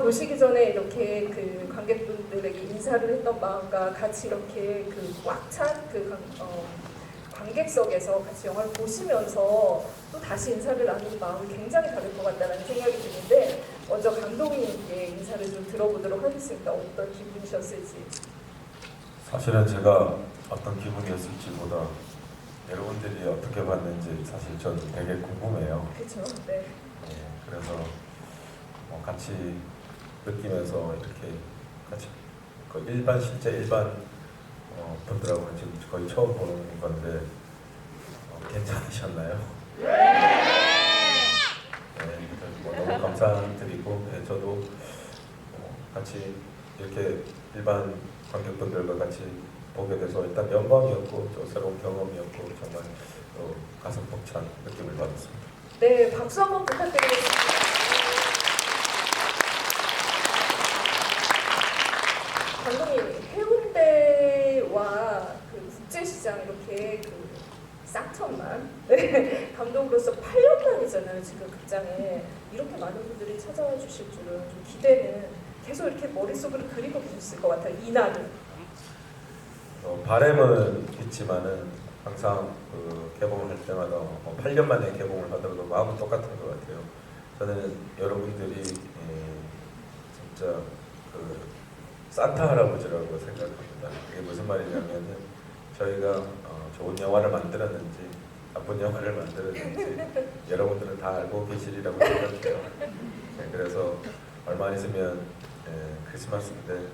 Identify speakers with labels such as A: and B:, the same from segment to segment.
A: 보시기 전에 이렇게 그 관객분들에게 인사를 했던 마음과 같이 이렇게 그 꽉 찬 그 관객석에서 같이 영화를 보시면서 또 다시 인사를 나누는 마음이 굉장히 다를 것 같다는 생각이 드는데, 먼저 감독님께 인사를 좀 들어보도록 하겠습니다. 어떤 기분이셨을지.
B: 사실은 제가 어떤 기분이었을지보다 여러분들이 어떻게 봤는지 사실 저는 되게 궁금해요.
A: 그렇죠. 네.
B: 그래서 같이 느끼면서 이렇게 같이 실제 일반 분들하고는 지금 거의 처음 보는 건데 괜찮으셨나요? 너무 감사드리고, 저도 같이 이렇게 일반 관객분들과 같이 보게 돼서 일단 영광이었고 또 새로운 경험이었고 정말 가슴 벅찬 느낌을 받았습니다.
A: 네, 박수 한번 부탁드리겠습니다. 감독님, 해운대와 그 국제시장 이렇게 그 쌍천만 감독으로서 8년 만이잖아요. 지금 극장에 이렇게 많은 분들이 찾아와 주실 줄은 좀 기대는 계속 이렇게 머릿속으로 그리고 계셨을 것 같아요. 이날은.
B: 바람은 있지만은 항상 개봉을 할 때마다 8년 만에 개봉을 하더라도 마음은 똑같은 것 같아요. 저는 여러분들이 진짜 산타 할아버지라고 생각합니다. 이게 무슨 말이냐면은 저희가 좋은 영화를 만들었는지 나쁜 영화를 만들었는지 여러분들은 다 알고 계시리라고 생각해요. 그래서 얼마 안 있으면 크리스마스인데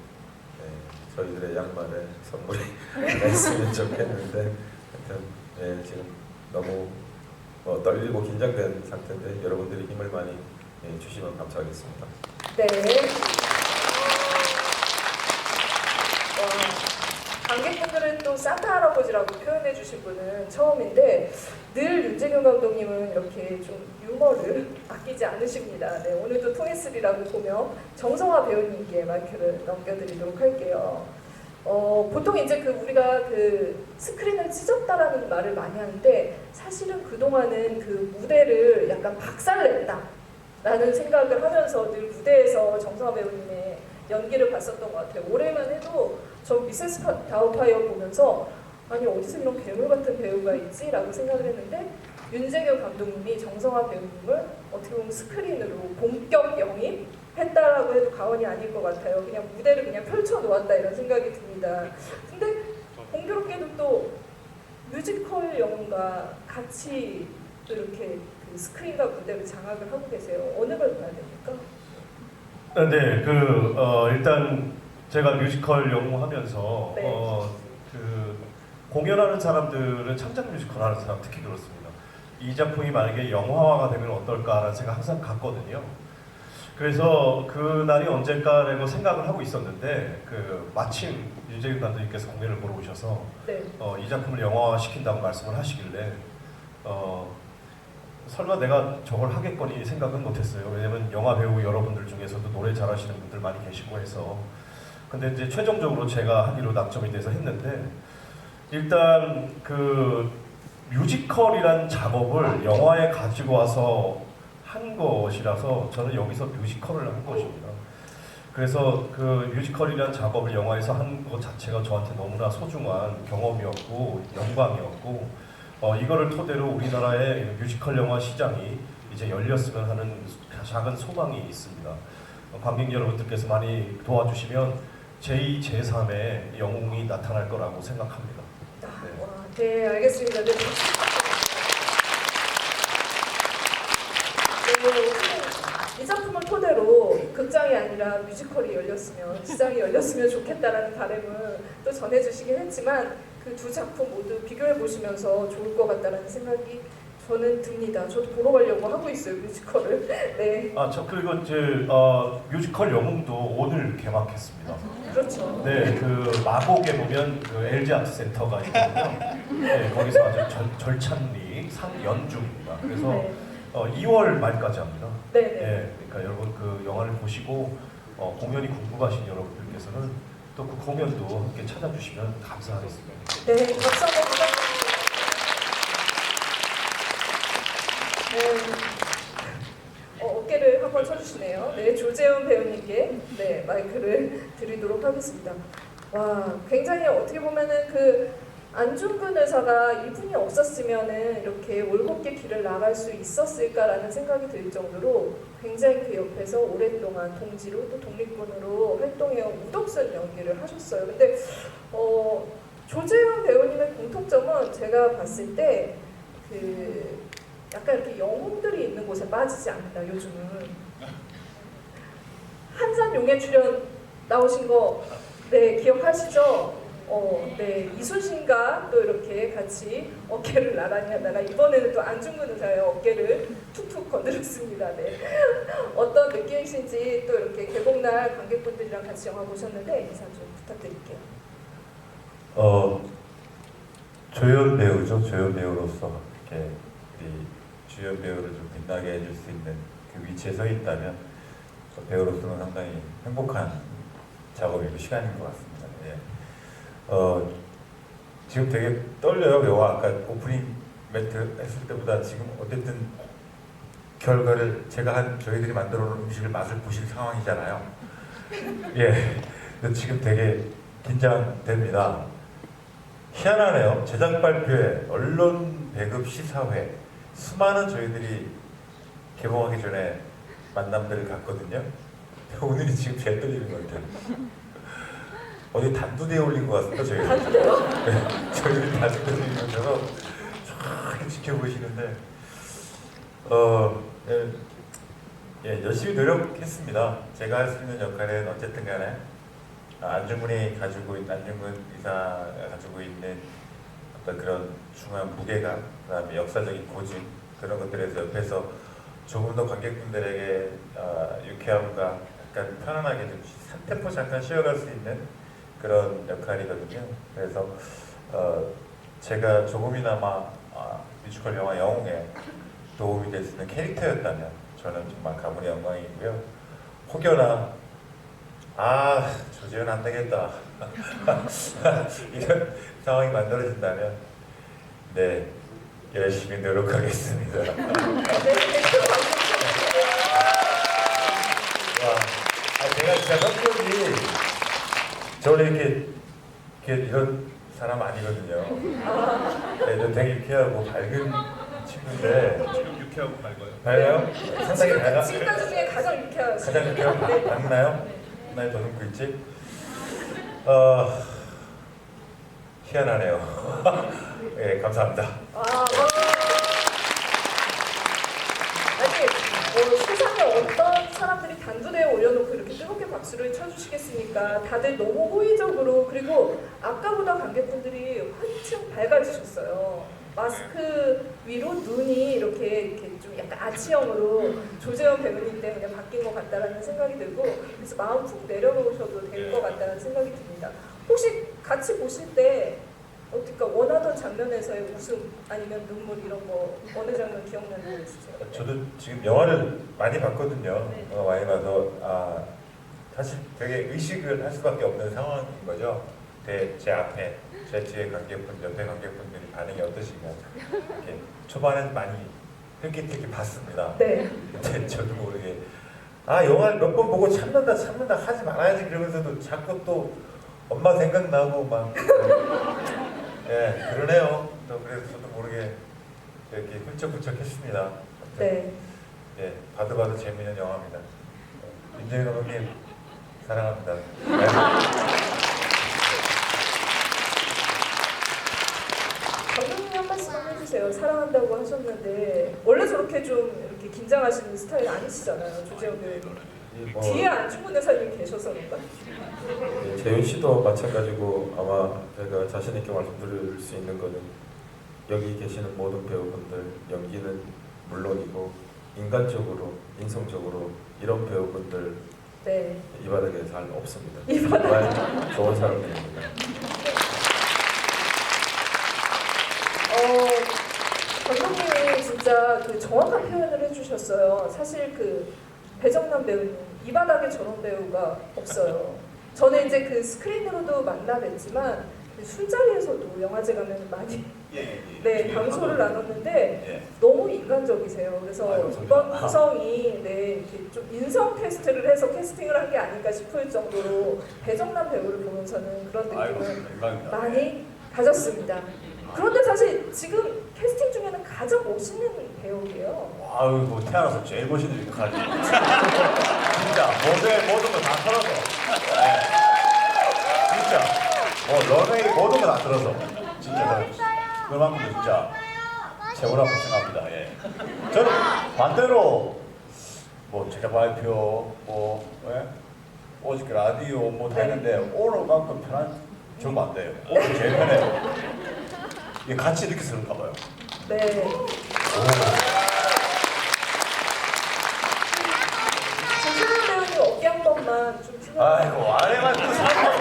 B: 저희들의 양말에 선물이 있으면 좋겠는데, 하여튼 지금 너무 떨리고 긴장된 상태인데 여러분들이 힘을 많이 주시면 감사하겠습니다.
A: 네. 관객분들은 또 산타 할아버지라고 표현해 주신 분은 처음인데, 늘 윤재균 감독님은 이렇게 좀 유머를 아끼지 않으십니다. 네, 오늘도 통했으리라고 보며 정성화 배우님께 마이크를 넘겨드리도록 할게요. 보통 이제 우리가 스크린을 찢었다라는 말을 많이 하는데, 사실은 그동안은 그 무대를 약간 박살냈다라는 생각을 하면서 늘 무대에서 정성화 배우님의 연기를 봤었던 것 같아요. 올해만 해도 저 미세스 다운파이어 보면서 아니 어디서 이런 괴물 같은 배우가 있지? 라고 생각을 했는데, 윤재균 감독님이 정성화 배우님을 어떻게 보면 스크린으로 본격 영입했다라고 해도 과언이 아닐 것 같아요. 그냥 무대를 그냥 펼쳐놓았다 이런 생각이 듭니다. 근데 공교롭게도 또 뮤지컬 영웅과 같이 또 이렇게 스크린과 무대를 장악을 하고 계세요. 어느 걸 봐야 됩니까?
C: 네, 일단 제가 뮤지컬 영웅하면서
A: 네.
C: 공연하는 사람들은 창작 뮤지컬 하는 사람 특히 그렇습니다. 이 작품이 만약에 영화화가 되면 어떨까라는 생각 항상 갖거든요. 그래서 그 날이 언제일까라고 생각을 하고 있었는데, 마침 윤재균 감독님께서 공연을 보러 오셔서
A: 네.
C: 이 작품을 영화화 시킨다고 말씀을 하시길래 설마 내가 저걸 하겠거니 생각은 못했어요. 왜냐면 영화 배우 여러분들 중에서도 노래 잘하시는 분들 많이 계시고 해서. 근데 이제 최종적으로 제가 하기로 낙점이 돼서 했는데, 일단 뮤지컬이란 작업을 영화에 가지고 와서 한 것이라서 저는 여기서 뮤지컬을 한 것입니다. 그래서 뮤지컬이란 작업을 영화에서 한 것 자체가 저한테 너무나 소중한 경험이었고 영광이었고, 이거를 토대로 우리나라의 뮤지컬 영화 시장이 이제 열렸으면 하는 작은 소망이 있습니다. 관객 여러분들께서 많이 도와주시면 제2, 제3의 영웅이 나타날 거라고 생각합니다.
A: 네, 알겠습니다. 네. 이 작품을 토대로 극장이 아니라 뮤지컬이 열렸으면, 시장이 열렸으면 좋겠다라는 바람을 또 전해주시긴 했지만, 그 두 작품 모두 비교해 보시면서 좋을 것 같다라는 생각이 저는 듭니다. 저도 보러 가려고 하고 있어요, 뮤지컬을. 네.
C: 그리고 뮤지컬 영웅도 오늘 개막했습니다.
A: 그렇죠.
C: 네, 마곡에 보면 LG 아트 센터가 있거든요. 네, 거기서 아주 절찬리 상연중입니다. 그래서
A: 네.
C: 2월 말까지 합니다.
A: 네네.
C: 네, 그러니까 여러분 영화를 보시고 공연이 궁금하신 여러분들께서는 또 그 공연도 함께 찾아주시면 감사하겠습니다.
A: 네, 박수 한번 부탁드립니다. 네. 어깨를 한번 쳐주시네요. 네, 조재훈 배우님께 네 마이크를 드리도록 하겠습니다. 와, 굉장히 어떻게 보면은 그 안중근 의사가 이분이 없었으면은 이렇게 올곧게 길을 나갈 수 있었을까라는 생각이 들 정도로 굉장히 그 옆에서 오랫동안 동지로 또 독립군으로 활동해온 우덕선 연기를 하셨어요. 근데 조재훈 배우님의 공통점은 제가 봤을 때 그 약간 이렇게 영웅들이 있는 곳에 빠지지 않는다. 요즘은 한산용의 출연 나오신 거 네 기억하시죠? 네 이순신과 또 이렇게 같이 어깨를 나란히 하다가 이번에는 또 안중근 의사의 어깨를 툭툭 건드렸습니다. 네. 어떤 느낌이신지 또 이렇게 개봉날 관객분들이랑 같이 영화 보셨는데 인사 좀 부탁드릴게요.
D: 조연 배우죠. 조연 배우로서 이렇게 우리 주연 배우를 좀 빛나게 해줄 수 있는 그 위치에 서 있다면 배우로서는 상당히 행복한 작업이고 시간인 것 같습니다. 예. 지금 되게 떨려요. 영화 아까 오프닝 멘트 했을 때보다 지금 어쨌든 결과를 저희들이 만들어 놓은 음식을 맛을 보실 상황이잖아요. 예. 근데 지금 되게 긴장됩니다. 희한하네요. 제작 발표회, 언론 배급 시사회, 수많은 저희들이 개봉하기 전에 만남들을 갔거든요. 오늘이 지금 제일 떨리는 것 같아요. 어디 단두대에 올린 것 같습니다. 저희가.
A: 단두대요?
D: 네, 저희들이 단두대에 올린 것처럼 쫙 지켜보시는데 예, 열심히 노력했습니다. 제가 할 수 있는 역할은 어쨌든 간에 안중근 의사가 가지고 있는 어떤 그런 중요한 무게감, 그다음에 역사적인 고증 그런 것들에서 옆에서 조금 더 관객분들에게 유쾌함과 약간 편안하게 좀 템포 잠깐 쉬어갈 수 있는 그런 역할이거든요. 그래서 제가 조금이나마 뮤지컬 영화 영웅에 도움이 될 수 있는 캐릭터였다면 저는 정말 가문의 영광이고요. 혹여나 조재현 안 되겠다 이런 상황이 만들어진다면 네 열심히 노력하겠습니다. 제가 진짜 성격이 저 원래 이렇게 이런 사람 아니거든요. 네, 저 되게 유쾌하고 밝은 친구인데
C: 지금 유쾌하고 밝아요.
D: 밝아요? 상당히 밝아?
A: 지금까지 중에 가장 유쾌하신
D: 가장 유쾌하고
A: 네.
D: 밝나요? 나이 더 젊고 있지? 희한하네요. 예, 감사합니다.
A: 아니, 세상에 어떤 사람들이 단두대에 올려놓고 이렇게 뜨겁게 박수를 쳐주시겠습니까? 다들 너무 호의적으로, 그리고 아까보다 관객분들이 훨씬 밝아지셨어요. 마스크 위로 눈이 이렇게 좀 약간 아치형으로 조재현 배우님 때문에 바뀐 것 같다라는 생각이 들고, 그래서 마음 푹 내려놓으셔도 될 것 같다는 생각이 듭니다. 혹시 같이 보실 때 어떻게 원하던 장면에서의 웃음 아니면 눈물 이런 거 어느 장면 기억나는 거 있으세요?
D: 저도 지금 영화를 많이 봤거든요.
A: 네.
D: 많이 봐서 사실 되게 의식을 할 수밖에 없는 상황인 거죠. 제 앞에 제 뒤에 관객분들, 옆에 관객분들이 반응이 어떠신가 이렇게 초반엔 많이 흘끗흘끗 봤습니다.
A: 네.
D: 근데 저도 모르게 영화를 몇 번 보고 참는다 하지 말아야지 그러면서도 자꾸 또 엄마 생각나고 막 예, 그러네요. 또 그래서 저도 모르게 이렇게 훌쩍훌쩍했습니다.
A: 네.
D: 예, 봐도 재미있는 영화입니다. 윤재인 감독님 사랑합니다.
A: 감독님 한 말씀 해주세요. 사랑한다고 하셨는데 원래 저렇게 좀 이렇게 긴장하시는 스타일 아니시잖아요, 조재현 배우님. 뒤에 안중근 의사님 계셔서 그런가?
B: 재윤 씨도 마찬가지고 아마 제가 자신 있게 말씀드릴 수 있는 거는 여기 계시는 모든 배우분들 연기는 물론이고 인간적으로 인성적으로 이런 배우분들
A: 네.
B: 이 바닥에 잘 없습니다.
A: 이 바닥에.
B: 정말 좋은 사람들입니다.
A: 감독님이 진짜 그 정확한 표현을 해주셨어요. 사실 그 배정남 배우님 이 바닥에 저런 배우가 없어요. 저는 이제 그 스크린으로도 만나 뵀지만 술자리에서도 영화제 가면 많이 네
E: 중요한
A: 담소를
E: 거.
A: 나눴는데
E: 예.
A: 너무 인간적이세요. 그래서
E: 아이고,
A: 이번
E: 감사합니다.
A: 구성이 네 이렇게 좀 인성 테스트를 해서 캐스팅을 한 게 아닐까 싶을 정도로 배정남 배우를 보면서는 그런
E: 아이고,
A: 느낌을
E: 영광입니다.
A: 많이 가졌습니다. 그런데 사실 지금 캐스팅 중에는 가장 멋있는 배우예요.
E: 아유, 뭐 태어나서 제일 멋있는 역할. 진짜 모든 거 다 털어서. 네. 진짜. 런웨이 모든 거 다 털어서. 진짜 그만큼 진짜 최고라고 생각합니다. 예. 저는 반대로 뭐 제작 발표, 오직 라디오 뭐 다 했는데 오늘만큼 편한 좀 안 돼요. 오늘 제일 편해요. 이게 같이 이렇게 쓰는가 봐요.
A: 네. 조세호 배우님 어깨 한 번만 좀 치면
E: 아이고 아래만 또 사람.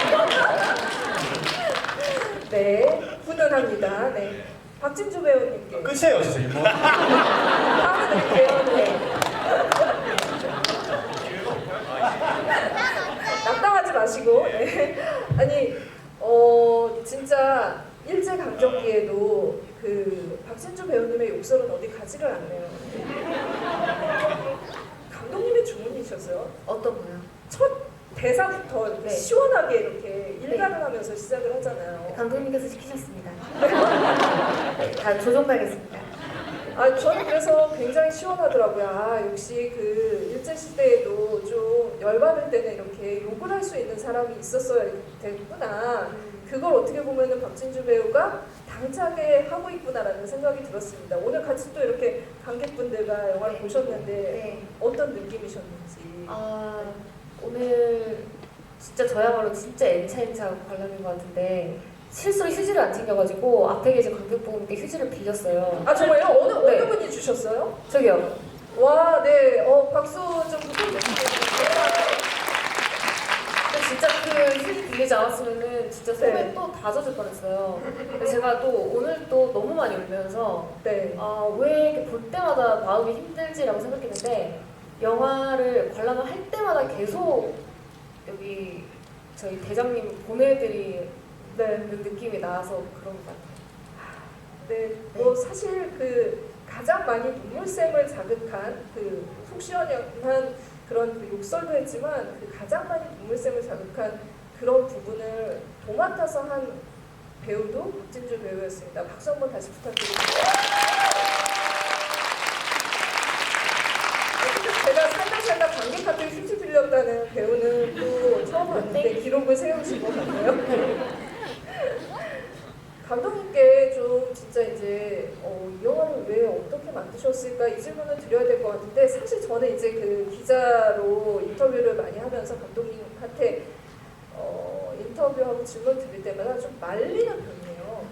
A: 네 훈훈합니다. 네 박진주 배우님께
E: 끝이에요 진짜 뭐.
A: 다음에 드릴게요. 네. 낙담하지 마시고 네. 아니 진짜 일제 강점기에도 그 박진주 배우님의 욕설은 어디 가지를 않네요. 감독님의 주문이셨어요.
F: 어떤 거요?
A: 첫 대사부터 이렇게
F: 네.
A: 시원하게 이렇게 일관을 하면서 시작을 하잖아요.
F: 감독님께서 시키셨습니다. 네, 다 조정하겠습니다.
A: 아 저는 그래서 굉장히 시원하더라고요. 아 역시 그 일제 시대에도 좀 열받을 때는 이렇게 욕을 할 수 있는 사람이 있었어야 됐구나. 그걸 어떻게 보면은 박진주 배우가 당차게 하고 있구나라는 생각이 들었습니다. 오늘 같이 또 이렇게 관객분들과 영화를 보셨는데
F: 네.
A: 어떤 느낌이셨는지.
F: 아, 오늘 진짜 저야말로 진짜 N차 관람인 것 같은데 실수로 휴지를 안 챙겨가지고 앞에 계신 관객분께 휴지를 빌렸어요.
A: 아 정말요? 어느
F: 네.
A: 분이 주셨어요?
F: 저기요.
A: 와, 네, 박수 좀 부탁드립니다.
F: 근데 진짜 그 휴지 빌리지 않았으면은 진짜 손에
A: 네.
F: 또 다 젖을 뻔했어요. 근데 제가 또 오늘 또 너무 많이 울면서
A: 네,
F: 왜 이렇게 볼 때마다 마음이 힘들지라고 생각했는데 영화를 관람을 할 때마다 계속 여기 저희 대장님 보내드리는
A: 네,
F: 느낌이 나서 그런 것 같아요.
A: 네. 뭐 사실 그 가장 많이 눈물샘을 자극한 그 속 시원한 그런 그 욕설도 했지만 그 가장 많이 눈물샘을 자극한 그런 부분을 도맡아서 한 배우도 박진주 배우였습니다. 박수 한번 다시 부탁드립니다. 제가 살짝살짝 관객한테 휴지 빌렸다는 배우는 또 처음 봤는데 기록을 세우신 것 같네요. 감독님께 좀 진짜 이제 이 영화를 왜 어떻게 만드셨을까 이 질문을 드려야 될 것 같은데 사실 저는 이제 그 기자로 인터뷰를 많이 하면서 감독님한테 인터뷰하고 질문 드릴 때마다 좀 말리는 편이에요.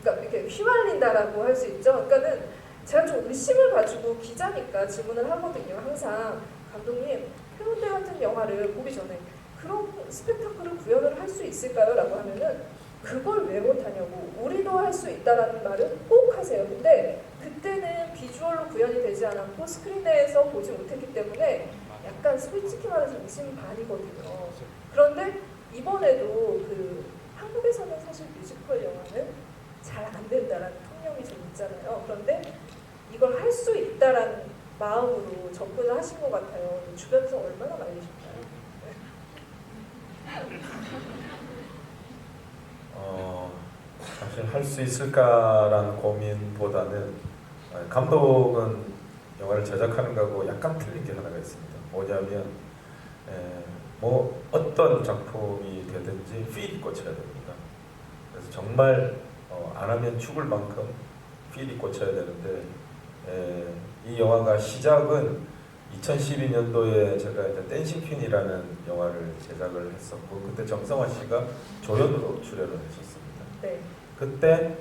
A: 그러니까 이렇게 휘말린다라고 할 수 있죠. 그러니까는 제가 좀 의심을 가지고 기자니까 질문을 하거든요. 항상 감독님 해운대 같은 영화를 보기 전에 그런 스펙타클을 구현을 할 수 있을까요? 라고 하면은 그걸 왜 못하냐고 우리도 할 수 있다라는 말은 꼭 하세요. 근데 그때는 비주얼로 구현이 되지 않았고 스크린에서 보지 못했기 때문에 약간 솔직히 말해서 의심반이거든요. 그런데 이번에도 그 한국에서는 사실 뮤지컬 영화는 잘 안 된다라는 통념이 좀 있잖아요. 그런데 이걸 할 수 있다라는 마음으로 접근을 하신 것 같아요. 주변에서 얼마나 말리셨나요?
B: 사실 할 수 있을까라는 고민보다는 감독은 영화를 제작하는 거하고 약간 틀린 게 하나가 있습니다. 뭐냐면 뭐 어떤 작품이 되든지 필이 꽂혀야 됩니다. 그래서 정말 안 하면 죽을 만큼 필이 꽂혀야 되는데 이 영화가 시작은 2012년도에 제가 이제 댄싱 퀸이라는 영화를 제작을 했었고 그때 정성화 씨가 조연으로 출연을 했었습니다.
A: 네.
B: 그때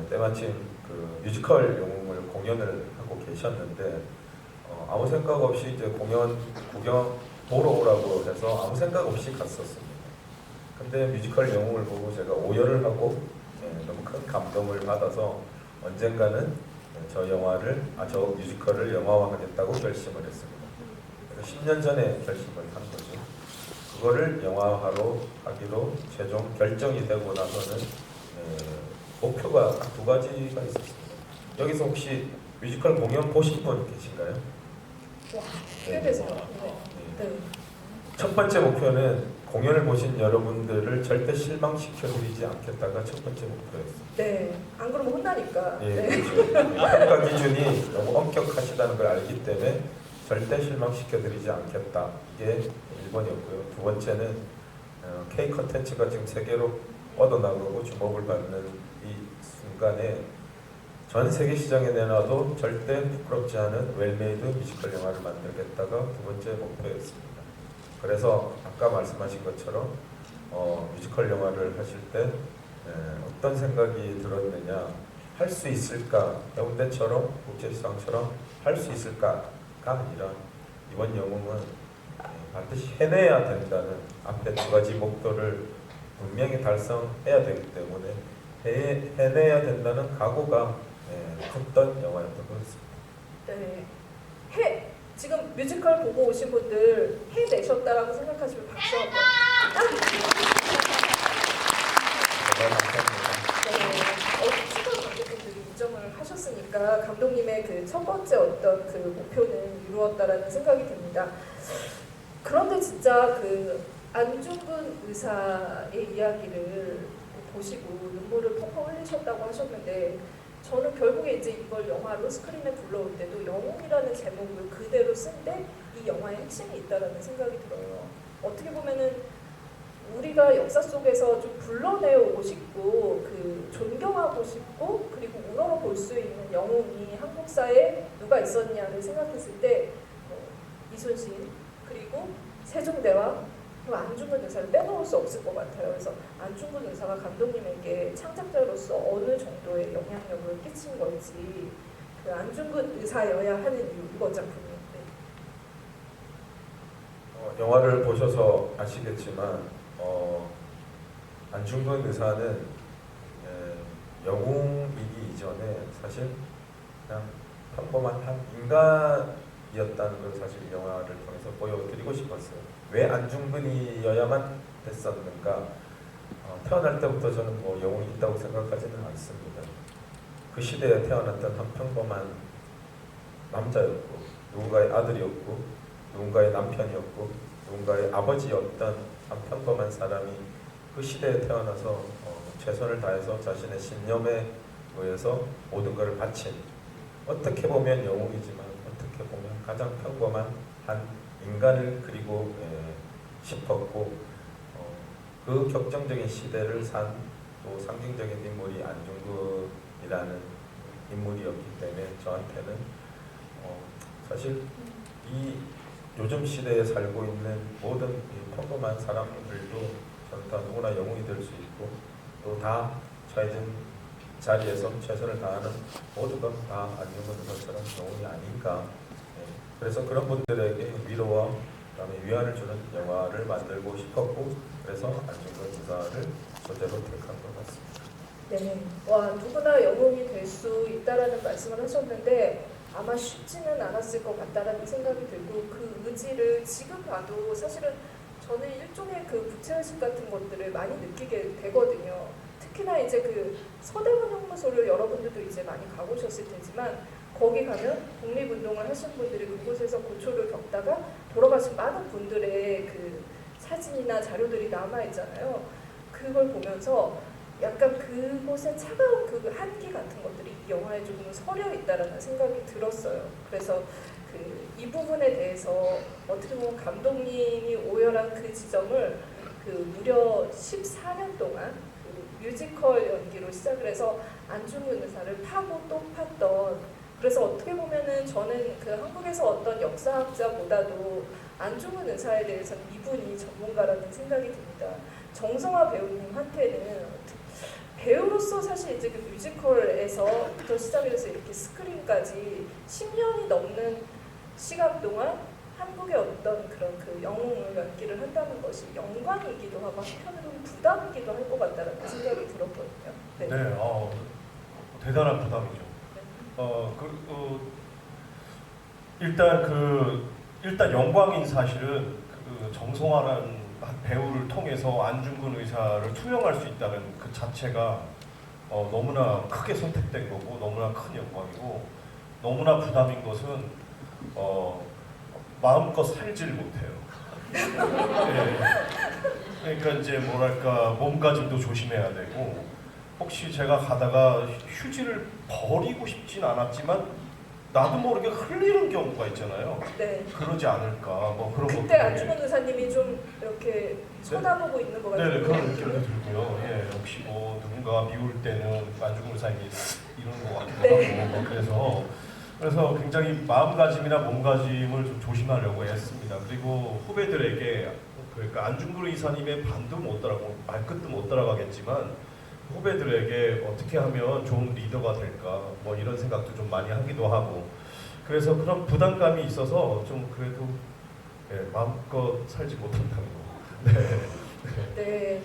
B: 때마침 그 뮤지컬 영웅을 공연을 하고 계셨는데 아무 생각 없이 이제 공연 구경 보러 오라고 해서 아무 생각 없이 갔었습니다. 근데 뮤지컬 영웅을 보고 제가 오열을 하고 너무 큰 감동을 받아서 언젠가는 저 저 뮤지컬을 영화화하겠다고 결심을 했습니다. 그래서 10년 전에 결심을 한 거죠. 그거를 영화화로 하기로 최종 결정이 되고 나서는 목표가 딱 두 가지가 있었습니다. 여기서 혹시 뮤지컬 공연 보신 분 계신가요?
A: 꽤 되세요. 네. 네.
B: 첫 번째 목표는 공연을 보신 여러분들을 절대 실망시켜드리지 않겠다가 첫 번째 목표였어요.
A: 네. 안 그러면 혼나니까.
B: 예,
A: 네.
B: 그렇죠. 평가 기준이 너무 엄격하시다는 걸 알기 때문에 절대 실망시켜드리지 않겠다. 이게 1번이었고요. 두 번째는 K 컨텐츠가 지금 세계로 뻗어나가고 주목을 받는 이 순간에 전 세계 시장에 내놔도 절대 부끄럽지 않은 웰메이드 뮤지컬 영화를 만들겠다가 두 번째 목표였습니다. 그래서 아까 말씀하신 것처럼 뮤지컬 영화를 하실 때 어떤 생각이 들었느냐, 할 수 있을까, 해운대처럼 국제시장처럼 할 수 있을까가 아니라 이번 영웅은 반드시 해내야 된다는 앞에 두 가지 목표를 분명히 달성해야 되기 때문에 해내야 된다는 각오가 컸던 영화였던 것 같습니다.
A: 네. 지금 뮤지컬 보고 오신 분들 해내셨다라고 생각하시면 박수 한번.
B: 정말 감사합니다.
A: 네. 수많은 관객분들이 인정을 하셨으니까 감독님의 그 첫 번째 어떤 그 목표는 이루었다라는 생각이 듭니다. 그런데 진짜 그 안중근 의사의 이야기를 보시고 눈물을 펑펑 흘리셨다고 하셨는데 저는 결국에 이제 이걸 영화로 스크린에 불러올 때도 영웅이라는 제목을 그대로 쓴데 이 영화의 핵심이 있다라는 생각이 들어요. 어떻게 보면은 우리가 역사 속에서 좀 불러내오고 싶고 그 존경하고 싶고 그리고 우러러 볼 수 있는 영웅이 한국사에 누가 있었냐를 생각했을 때 이순신 그리고 세종대왕 그리고 안중근 의사를 빼놓을 수 없을 것 같아요. 그래서 안중근 의사가 감독님에게 창작자로서 어느 정도의 영향력을 끼친 건지 그 안중근 의사여야 하는 이유 이번 작품인데
B: 영화를 보셔서 아시겠지만 안중근 의사는 영웅이기 이전에 사실 그냥 평범한 한 인간이었다는 걸 사실 이 영화를 통해서 보여드리고 싶었어요. 왜 안중근이어야만 됐었는가? 태어날 때부터 저는 뭐 영웅이 있다고 생각하지는 않습니다. 그 시대에 태어났던 한 평범한 남자였고 누군가의 아들이었고 누군가의 남편이었고 누군가의 아버지였던 한 평범한 사람이 그 시대에 태어나서 최선을 다해서 자신의 신념에 의해서 모든 것을 바친 어떻게 보면 영웅이지만 어떻게 보면 가장 평범한 한 인간을 그리고 싶었고 그 격정적인 시대를 산 또 상징적인 인물이 안중근이라는 인물이었기 때문에 저한테는 사실 이 요즘 시대에 살고 있는 모든 이 평범한 사람들도 저는 다 누구나 영웅이 될 수 있고 또 다 처해진 자리에서 최선을 다하는 모두가 다 안중근 의사처럼 영웅이 아닌가. 그래서 그런 분들에게 위로와 그다음에 위안을 주는 영화를 만들고 싶었고 그래서 안중근 의사를 소재로 택한 것 같습니다.
A: 네, 와 누구나 영웅이 될 수 있다라는 말씀을 하셨는데 아마 쉽지는 않았을 것 같다라는 생각이 들고 그 의지를 지금 봐도 사실은 저는 일종의 그 부채의식 같은 것들을 많이 느끼게 되거든요. 특히나 이제 그 서대문 형무소를 여러분들도 이제 많이 가보셨을 테지만 거기 가면 독립운동을 하신 분들이 그곳에서 고초를 겪다가 돌아가신 많은 분들의 그 사진이나 자료들이 남아있잖아요. 그걸 보면서 약간 그곳의 차가운 그 한기 같은 것들이 이 영화에 조금 서려 있다라는 생각이 들었어요. 그래서 이 부분에 대해서 어떻게 보면 감독님이 오열한 그 지점을 그 무려 14년 동안 그 뮤지컬 연기로 시작을 해서 안중근 의사를 파고 또 팠던 그래서 어떻게 보면은 저는 그 한국에서 어떤 역사학자보다도 안중근 의사에 대해서는 이분이 전문가라는 생각이 듭니다. 정성화 배우님한테는 배우로서 사실 이제 그 뮤지컬에서부터 시작해서 이렇게 스크린까지 10년이 넘는 시간 동안 한국의 어떤 그런 그 영웅을 연기를 한다는 것이 영광이기도 하고 한편으로는 부담이기도 할 것 같다는 생각이 들었거든요. 네.
C: 대단한 부담이죠. 일단 영광인 사실은 그 정성화라는 배우를 통해서 안중근 의사를 투영할 수 있다는 그 자체가 너무나 크게 선택된 거고 너무나 큰 영광이고 너무나 부담인 것은 마음껏 살질 못해요. 네. 그러니까 이제 뭐랄까 몸가짐도 조심해야 되고 혹시 제가 가다가 휴지를 버리고 싶진 않았지만 나도 모르게 흘리는 경우가 있잖아요.
A: 네.
C: 그러지 않을까 뭐 그런
A: 그때
C: 것들이-
A: 안중근 의사님이 좀 이렇게 쳐다보고 있는 것 같아요.
C: 네, 그런 느낌도 들고요. 예, 혹시 뭐 누군가가 미울 때는 안중근 의사님이 이러는 것 같기도
A: 네.
C: 하고 뭐 그래서 굉장히 마음가짐이나 몸가짐을 좀 조심하려고 했습니다. 그리고 후배들에게 그러니까 안중근 의사님의 반도 못 따라가고 말끝도 못 따라가겠지만 후배들에게 어떻게 하면 좋은 리더가 될까 뭐 이런 생각도 좀 많이 하기도 하고 그래서 그런 부담감이 있어서 좀 그래도 마음껏 살지 못한다는 거. 네.
A: 네.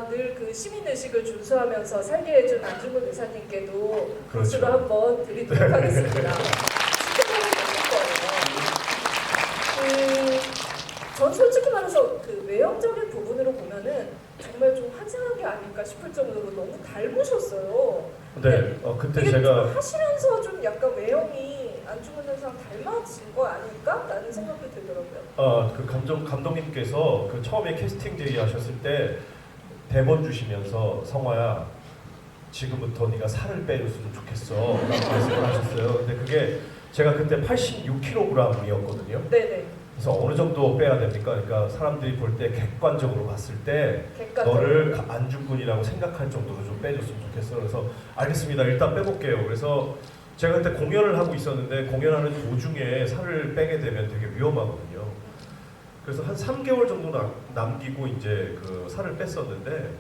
A: 늘 그 시민의식을 준수하면서 살게 해준 안중근 의사님께도 박수를
C: 그렇죠.
A: 한번 드리도록 하겠습니다. 지켜보고 계실 거예요. 전 솔직히 말해서 그 외형적인 부분으로 보면은 정말 좀 환장한 게 아닐까 싶을 정도로 너무 닮으셨어요.
C: 네, 그때
A: 이게
C: 제가
A: 좀 하시면서 좀 약간 외형이 안중근 의사랑 닮아진 거 아닐까? 라는 생각도 들더라고요.
C: 그 감독님께서 그 처음에 캐스팅 제의하셨을 때 대본 주시면서 성화야 지금부터 네가 살을 빼줬으면 좋겠어 라고 말씀을 하셨어요. 근데 그게 제가 그때 86kg이었거든요.
A: 네네.
C: 그래서 어느 정도 빼야 됩니까? 그러니까 사람들이 볼 때 객관적으로 봤을 때
A: 객관적으로.
C: 너를 안중근이라고 생각할 정도로 좀 빼줬으면 좋겠어. 그래서 알겠습니다. 일단 빼볼게요. 그래서 제가 그때 공연을 하고 있었는데 공연하는 도중에 살을 빼게 되면 되게 위험하거든요. 그래서 한 3개월 정도 남기고 이제 그 살을 뺐었는데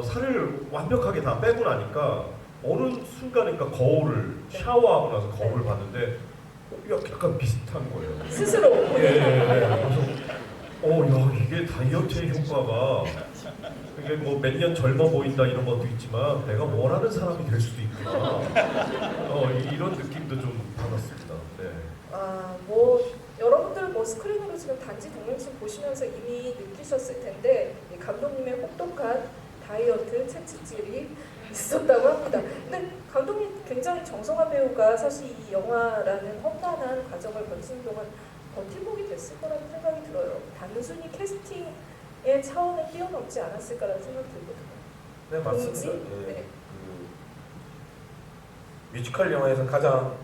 C: 살을 완벽하게 다 빼고 나니까 어느 순간인가 거울을 샤워하고 나서 거울을 봤는데 약간 비슷한 거예요.
A: 스스로.
C: 그래서 야 이게 다이어트의 효과가 이게 뭐 몇 년 젊어 보인다 이런 것도 있지만 내가 원하는 사람이 될 수도 있구나. 이런 느낌도 좀 받았습니다. 네.
A: 뭐 여러분들 뭐 스크린으로 지금 단지 동영상 보시면서 이미 느끼셨을 텐데 이 감독님의 혹독한 다이어트 채찍질이 있었다고 합니다. 근데 감독님 굉장히 정성화 배우가 사실 이 영화라는 험난한 과정을 거치는 동안 버팀목이 됐을 거라는 생각이 들어요. 단순히 캐스팅의 차원을 뛰어넘지 않았을까라는 생각이 들거든요.
B: 네, 맞습니다.
A: 동지?
B: 예,
A: 네.
B: 그 뮤지컬 영화에서 가장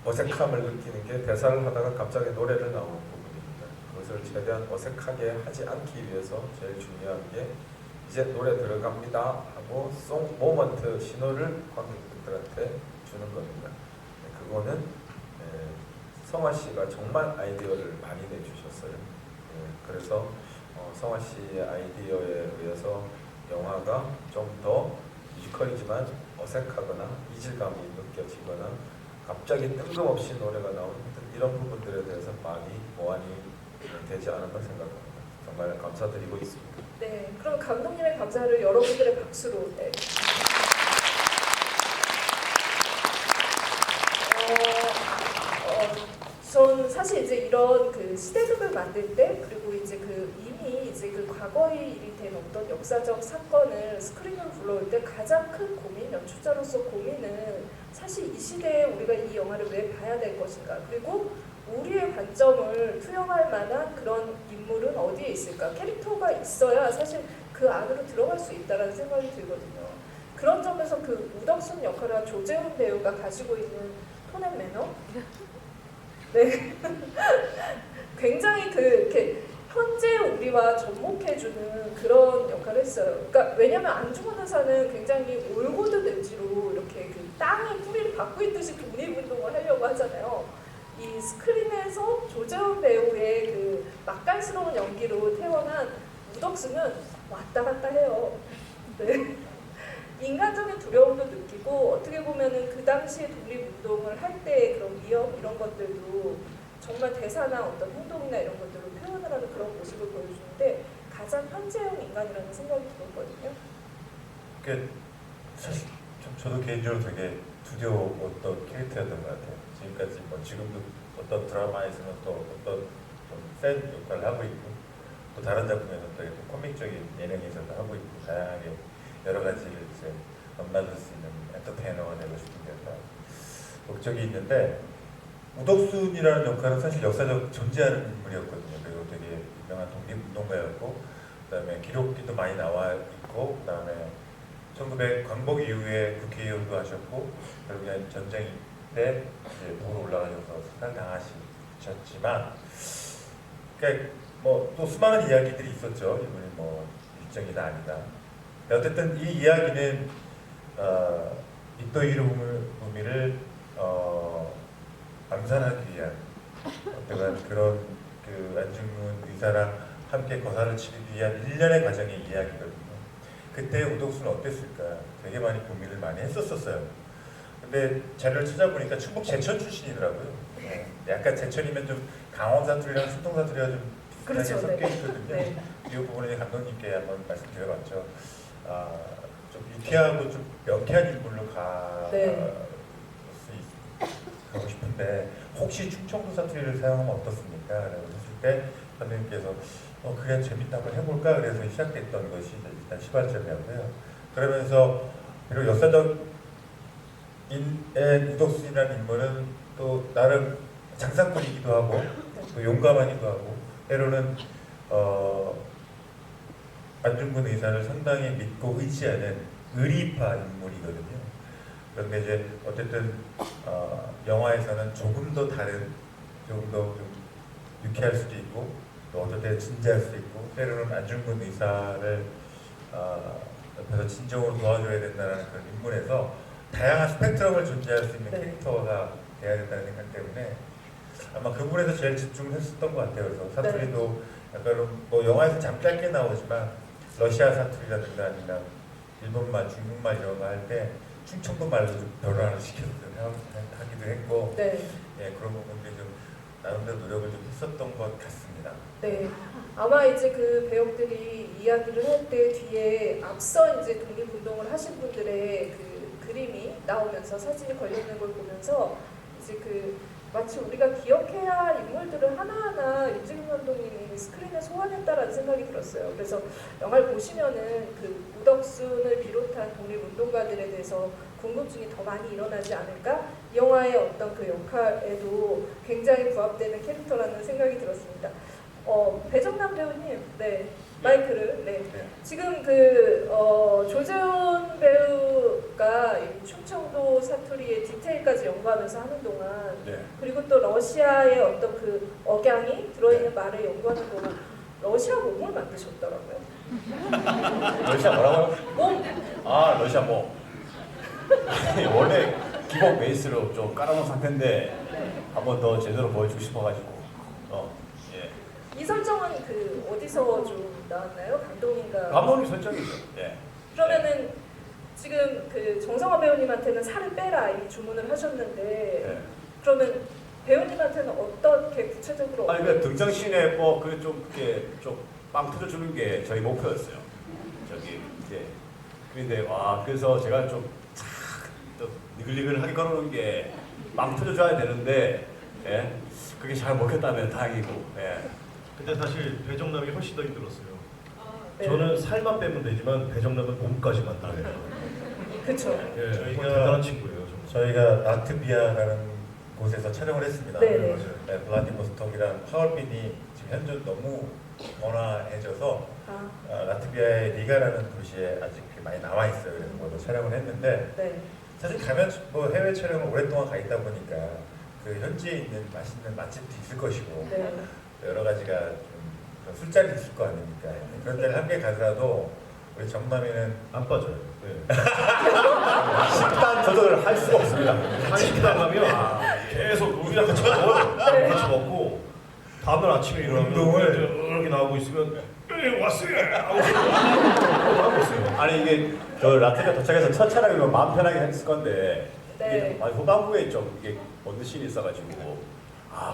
B: 어색함을 느끼는 게 대사를 하다가 갑자기 노래를 나오는 부분입니다. 그것을 최대한 어색하게 하지 않기 위해서 제일 중요한 게 이제 노래 들어갑니다 하고 송 모먼트 신호를 관객들한테 주는 겁니다. 그거는 성화 씨가 정말 아이디어를 많이 내주셨어요. 그래서 성화 씨의 아이디어에 의해서 영화가 좀 더 뮤지컬이지만 어색하거나 이질감이 느껴지거나 갑자기 뜬금없이 노래가 나오는 이런 부분들에 대해서 많이 보완이 되지 않았나 생각합니다. 정말 감사드리고 있습니다.
A: 네, 그럼 감독님의 감사를 여러분들의 박수로. 네. 전 사실 이제 이런 그 시대극을 만들 때 그리고 이제 그 이미 이제 그 과거의 일이 된 어떤 역사적 사건을 스크린으로 불러올 때 가장 큰 고민, 연출자로서 고민은 사실 이 시대에 우리가 이 영화를 왜 봐야 될 것인가, 그리고 우리의 관점을 투영할 만한 그런 인물은 어디에 있을까? 캐릭터가 있어야 사실 그 안으로 들어갈 수 있다는 생각이 들거든요. 그런 점에서 그 우덕순 역할을 한 조재훈 배우가 가지고 있는 톤앤 매너? 네. 굉장히 이렇게 현재 우리와 접목해주는 그런 역할을 했어요. 그러니까 왜냐면 안중근 의사는 굉장히 올고든 의지로 이렇게 그 땅에 뿌리를 박고 있듯이 독립운동을 하려고 하잖아요. 이 스크린에서 조재훈 배우의 그 맛깔스러운 연기로 태어난 우덕수는 왔다 갔다 해요. 네. 인간적인 두려움도 느끼고 어떻게 보면은 그 당시에 독립운동을 할 때의 그런 위험 이런 것들도 정말 대사나 어떤 행동이나 이런 것들로 표현을 하는 그런 모습을 보여주는데 가장 현재형 인간이라는 생각이 들었거든요.
D: 그 사실 저도 개인적으로 되게 두려웠던 캐릭터였던 것 같아요. 지금까지 뭐 지금도 어떤 드라마에서는 또 어떤 센 역할을 하고 있고 또 다른 작품에서는 또 코믹적인 예능에서도 하고 있고 다양하게 여러 가지를 이제 넘나들 수 있는 엔터테이너가 되고 싶은 게 약간 목적이 있는데 우덕순이라는 역할은 사실 역사적 존재하는 인물이었거든요. 그리고 되게 유명한 독립운동가였고 그다음에 기록기도 많이 나와 있고 그다음에 1900 광복 이후에 국회의원도 하셨고 결국에 전쟁 때 이제 부로 올라가셔서 사살당하셨지만 그러니까 뭐 또 수많은 이야기들이 있었죠. 이분이 뭐 일정이다 아니다. 어쨌든 이 이야기는 이토 히로부미를 암살하기 위한 어떤 그런 그 안중근 의사랑 함께 거사를 치르기 위한 일련의 과정의 이야기거든요. 그때 우덕수는 어땠을까? 되게 많이 고민을 많이 했었어요. 근데 자료를 찾아보니까 충북 제천 출신이더라고요. 약간 제천이면 좀 강원 사투리랑 순통 사투리가 좀 비슷하게
A: 그렇죠,
D: 섞여
A: 네.
D: 있거든요.
A: 네.
D: 이 부분은 감독님께 한번 말씀드려봤죠. 좀 유쾌하고 좀 명쾌한 인물로
A: 네.
D: 가고 싶은데 혹시 충청도 사투리를 사용하면 어떻습니까? 라고 했을 때 감독님께서 그래 재밌다 한번 해볼까? 그래서 시작됐던 것이 일단 시발점이었고요. 그러면서 그리고 역사적 우덕순이라는 인물은 또 나름 장사꾼이기도 하고 또 용감하기도 하고 때로는 안중근 의사를 상당히 믿고 의지하는 의리파 인물이거든요. 그런데 이제 어쨌든 영화에서는 조금 더 다른, 조금 더 좀 유쾌할 수도 있고 또 어떨 때 진지할 수도 있고 때로는 안중근 의사를 옆에서 진정으로 도와줘야 된다는 그런 인물에서 다양한 스펙트럼을 존재할 수 있는
A: 네.
D: 캐릭터가 돼야 된다는 생각 때문에 아마 그 부분에서 제일 집중을 했었던 것 같아요. 그래서 사투리도 약간 뭐 영화에서 잠 짧게 나오지만 러시아 사투리라든가 아니면 일본말, 중국말 이런 거 할 때 충청도 말로 좀 변화를 시켜서 하기도 했고
A: 네.
D: 예, 그런 부분들이 좀 나름대로 노력을 좀 했었던 것 같습니다.
A: 네. 아마 이제 그 배우들이 이야기를 할 때 뒤에 앞서 이제 독립운동을 하신 분들의 그 그림이 나오면서 사진이 걸려 있는 걸 보면서 이제 그 마치 우리가 기억해야 할 인물들을 하나하나 윤지균 감독님이 스크린에 소환했다라는 생각이 들었어요. 그래서 영화를 보시면은 그 우덕순을 비롯한 독립운동가들에 대해서 궁금증이 더 많이 일어나지 않을까? 이 영화의 어떤 그 역할에도 굉장히 부합되는 캐릭터라는 생각이 들었습니다. 배정남 배우님, 네, 마이크를, 네. 지금 그 조재훈 배우가 이 충청도 사투리의 디테일까지 연구하면서 하는 동안,
E: 네.
A: 그리고 또 러시아의 어떤 그 억양이 들어있는 말을 연구하는 동안 러시아 몸을 만드셨더라고요.
E: 러시아 뭐라고요?
A: 몸.
E: 아 러시아 뭐 원래 기본 베이스로 좀 깔아놓은 상태인데 한 번 더 제대로 보여주고 싶어가지고 예.
A: 이 설정은 그 어디서 좀 나왔나요? 감독님과.
E: 감독님 설정이죠. 예.
A: 그러면은 지금 그 정성화 배우님한테는 살을 빼라 이 주문을 하셨는데
E: 예.
A: 그러면 배우님한테는 어떻게 구체적으로?
E: 아니 그 등장씬에 뭐 그 좀 이렇게 좀 빵 터져주는 게 저희 목표였어요. 저기 이제 그런데 와 그래서 제가 좀 또 니글니글하게 걸어오는 게 빵 터져줘야 되는데 예. 그게 잘 먹혔다면 다행이고. 예.
C: 근데 사실 배정남이 훨씬 더 힘들었어요.
A: 네.
C: 저는 살만 빼면 되지만 배정남은 몸까지 만들어요.
A: 그렇죠.
C: 예,
D: 저희가-
C: 대단한 친구예요. 정말.
D: 저희가 라트비아라는 곳에서 촬영을 했습니다.
A: 네네.
D: 네, 블라디보스톡이랑 하얼빈이 지금 현재 너무 번화해져서 라트비아의 리가라는 도시에 아직 많이 남아 있어요. 그래서 모두 촬영을 했는데
A: 네.
D: 사실 가면 뭐 해외 촬영을 오랫동안 가 있다 보니까 그 현지에 있는 맛있는 맛집도 있을 것이고
A: 네.
D: 여러 가지가 좀 그런 술자리 있을 거 아닙니까? 그런 데를 함께 가더라도 우리 정남이는
C: 안 빠져요. 네.
E: 식단 조절을 할 수가 없습니다.
C: 한식당 가면 계속 우리랑 같이 먹어요.
A: 네.
C: 같이 먹고 다음날 아침에 일어나면
D: 운동을
C: 이렇게 나오고 있으면 왔어요. 하고 있어요.
E: 아니 이게 저 라트비아 도착해서 첫 촬영이면 마음 편하게 했을 건데
A: 네.
E: 이게 후반부에 좀 이게 원드씬이 있어가지고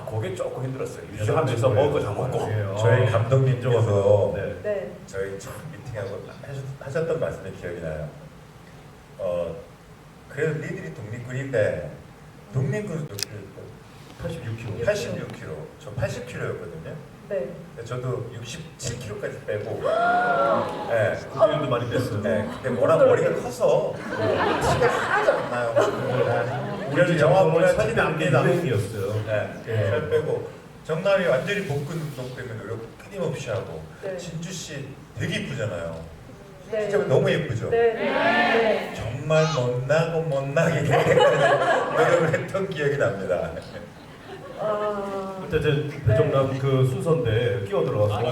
E: 그게 조금 힘들었어요. 유지하면서 먹을 거 다 먹고.
D: 저희 감독님께서
C: 네.
A: 네.
D: 저희 처음 미팅하고 하셨던 말씀이 기억이 나요. 그래도 니들이 독립군인데 독립군
C: 86kg.
D: 86kg, 저 80kg였거든요.
A: 네.
E: 저도 67kg까지 빼고. 네.
C: 그들도 많이 뺐어요.
E: 네. 근데 워낙 머리가 커서 티가 하나도 안 나요.
C: 우리
E: 영화
C: 영화
E: 보면
C: 살이 나는 게 유행이었어요.
E: 네.
C: 네.
E: 살 빼고 정남이 완전히 복근 운동 때문에 노력 끊임없이 하고
A: 네.
E: 진주 씨 되게 이쁘잖아요.
A: 네.
E: 진짜 너무 예쁘죠.
A: 네. 네.
E: 정말 못나게 노력을 했던 기억이 납니다.
A: 아,
C: 그때 제 배정남 그 순서인데 끼어 들어가서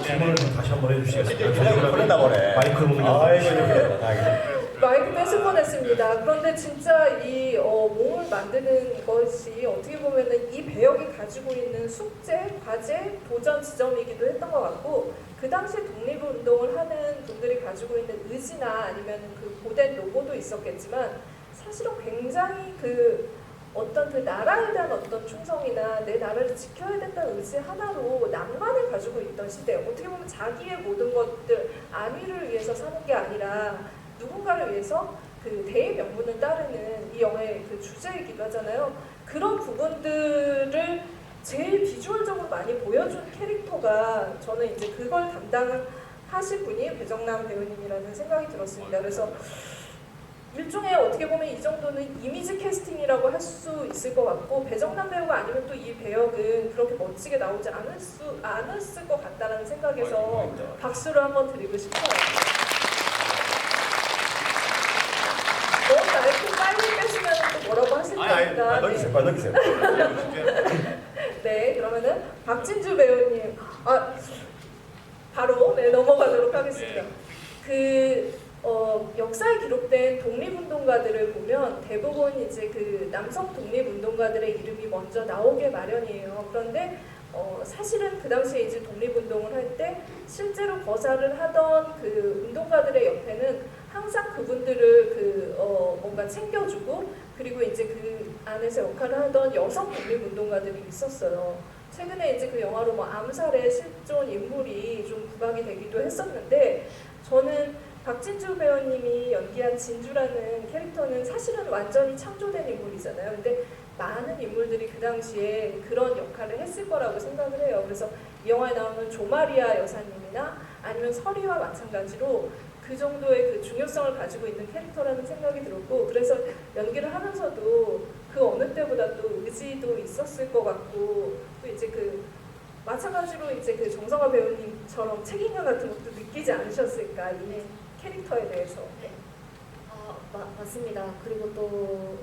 C: 질문을 좀 다시 한번 해주시겠어요?
E: 그냥 그랬나 보네.
C: 마이크를 오는 게
E: 아이고 이렇게
A: 마이크 뺏을 뻔했습니다. 그런데 진짜 이 몸을 만드는 것이 어떻게 보면은 이 배역이 가지고 있는 숙제, 과제, 도전 지점이기도 했던 것 같고 그 당시 독립운동을 하는 분들이 가지고 있는 의지나 아니면 그 고된 노고도 있었겠지만 사실은 굉장히 그 어떤 그 나라에 대한 어떤 충성이나 내 나라를 지켜야 된다는 의지 하나로 낭만을 가지고 있던 시대. 어떻게 보면 자기의 모든 것들 안위를 위해서 사는 게 아니라 누군가를 위해서 그 대의 명분을 따르는 이 영화의 그 주제이기도 하잖아요. 그런 부분들을 제일 비주얼적으로 많이 보여준 캐릭터가 저는 이제 그걸 담당하신 분이 배정남 배우님이라는 생각이 들었습니다. 그래서 일종의 어떻게 보면 이 정도는 이미지 캐스팅이라고 할 수 있을 것 같고 배정남 배우가 아니면 또 이 배역은 그렇게 멋지게 나오지 않았을 것 같다는 생각에서 박수를 한번 드리고 싶어요. 너무 나이트 빨리 빼시면 또 뭐라고 하실 테니까.
E: 넣기세요.
A: 네, 그러면은 박진주 배우님, 바로 넘어가도록 하겠습니다. 역사에 기록된 독립운동가들을 보면 대부분 이제 그 남성 독립운동가들의 이름이 먼저 나오게 마련이에요. 그런데 사실은 그 당시에 이제 독립운동을 할 때 실제로 거사를 하던 그 운동가들의 옆에는 항상 그분들을 뭔가 챙겨주고 그리고 이제 그 안에서 역할을 하던 여성 독립운동가들이 있었어요. 최근에 이제 그 영화로 뭐 암살의 실존 인물이 좀 부각이 되기도 했었는데 저는 박진주 배우님이 연기한 진주라는 캐릭터는 사실은 완전히 창조된 인물이잖아요. 근데 많은 인물들이 그 당시에 그런 역할을 했을 거라고 생각을 해요. 그래서 이 영화에 나오는 조마리아 여사님이나 아니면 서리와 마찬가지로 그 정도의 그 중요성을 가지고 있는 캐릭터라는 생각이 들었고 그래서 연기를 하면서도 그 어느 때보다 또 의지도 있었을 것 같고 또 이제 그 마찬가지로 이제 그 정성화 배우님처럼 책임감 같은 것도 느끼지 않으셨을까 이 캐릭터에 대해서.
F: 맞습니다. 그리고 또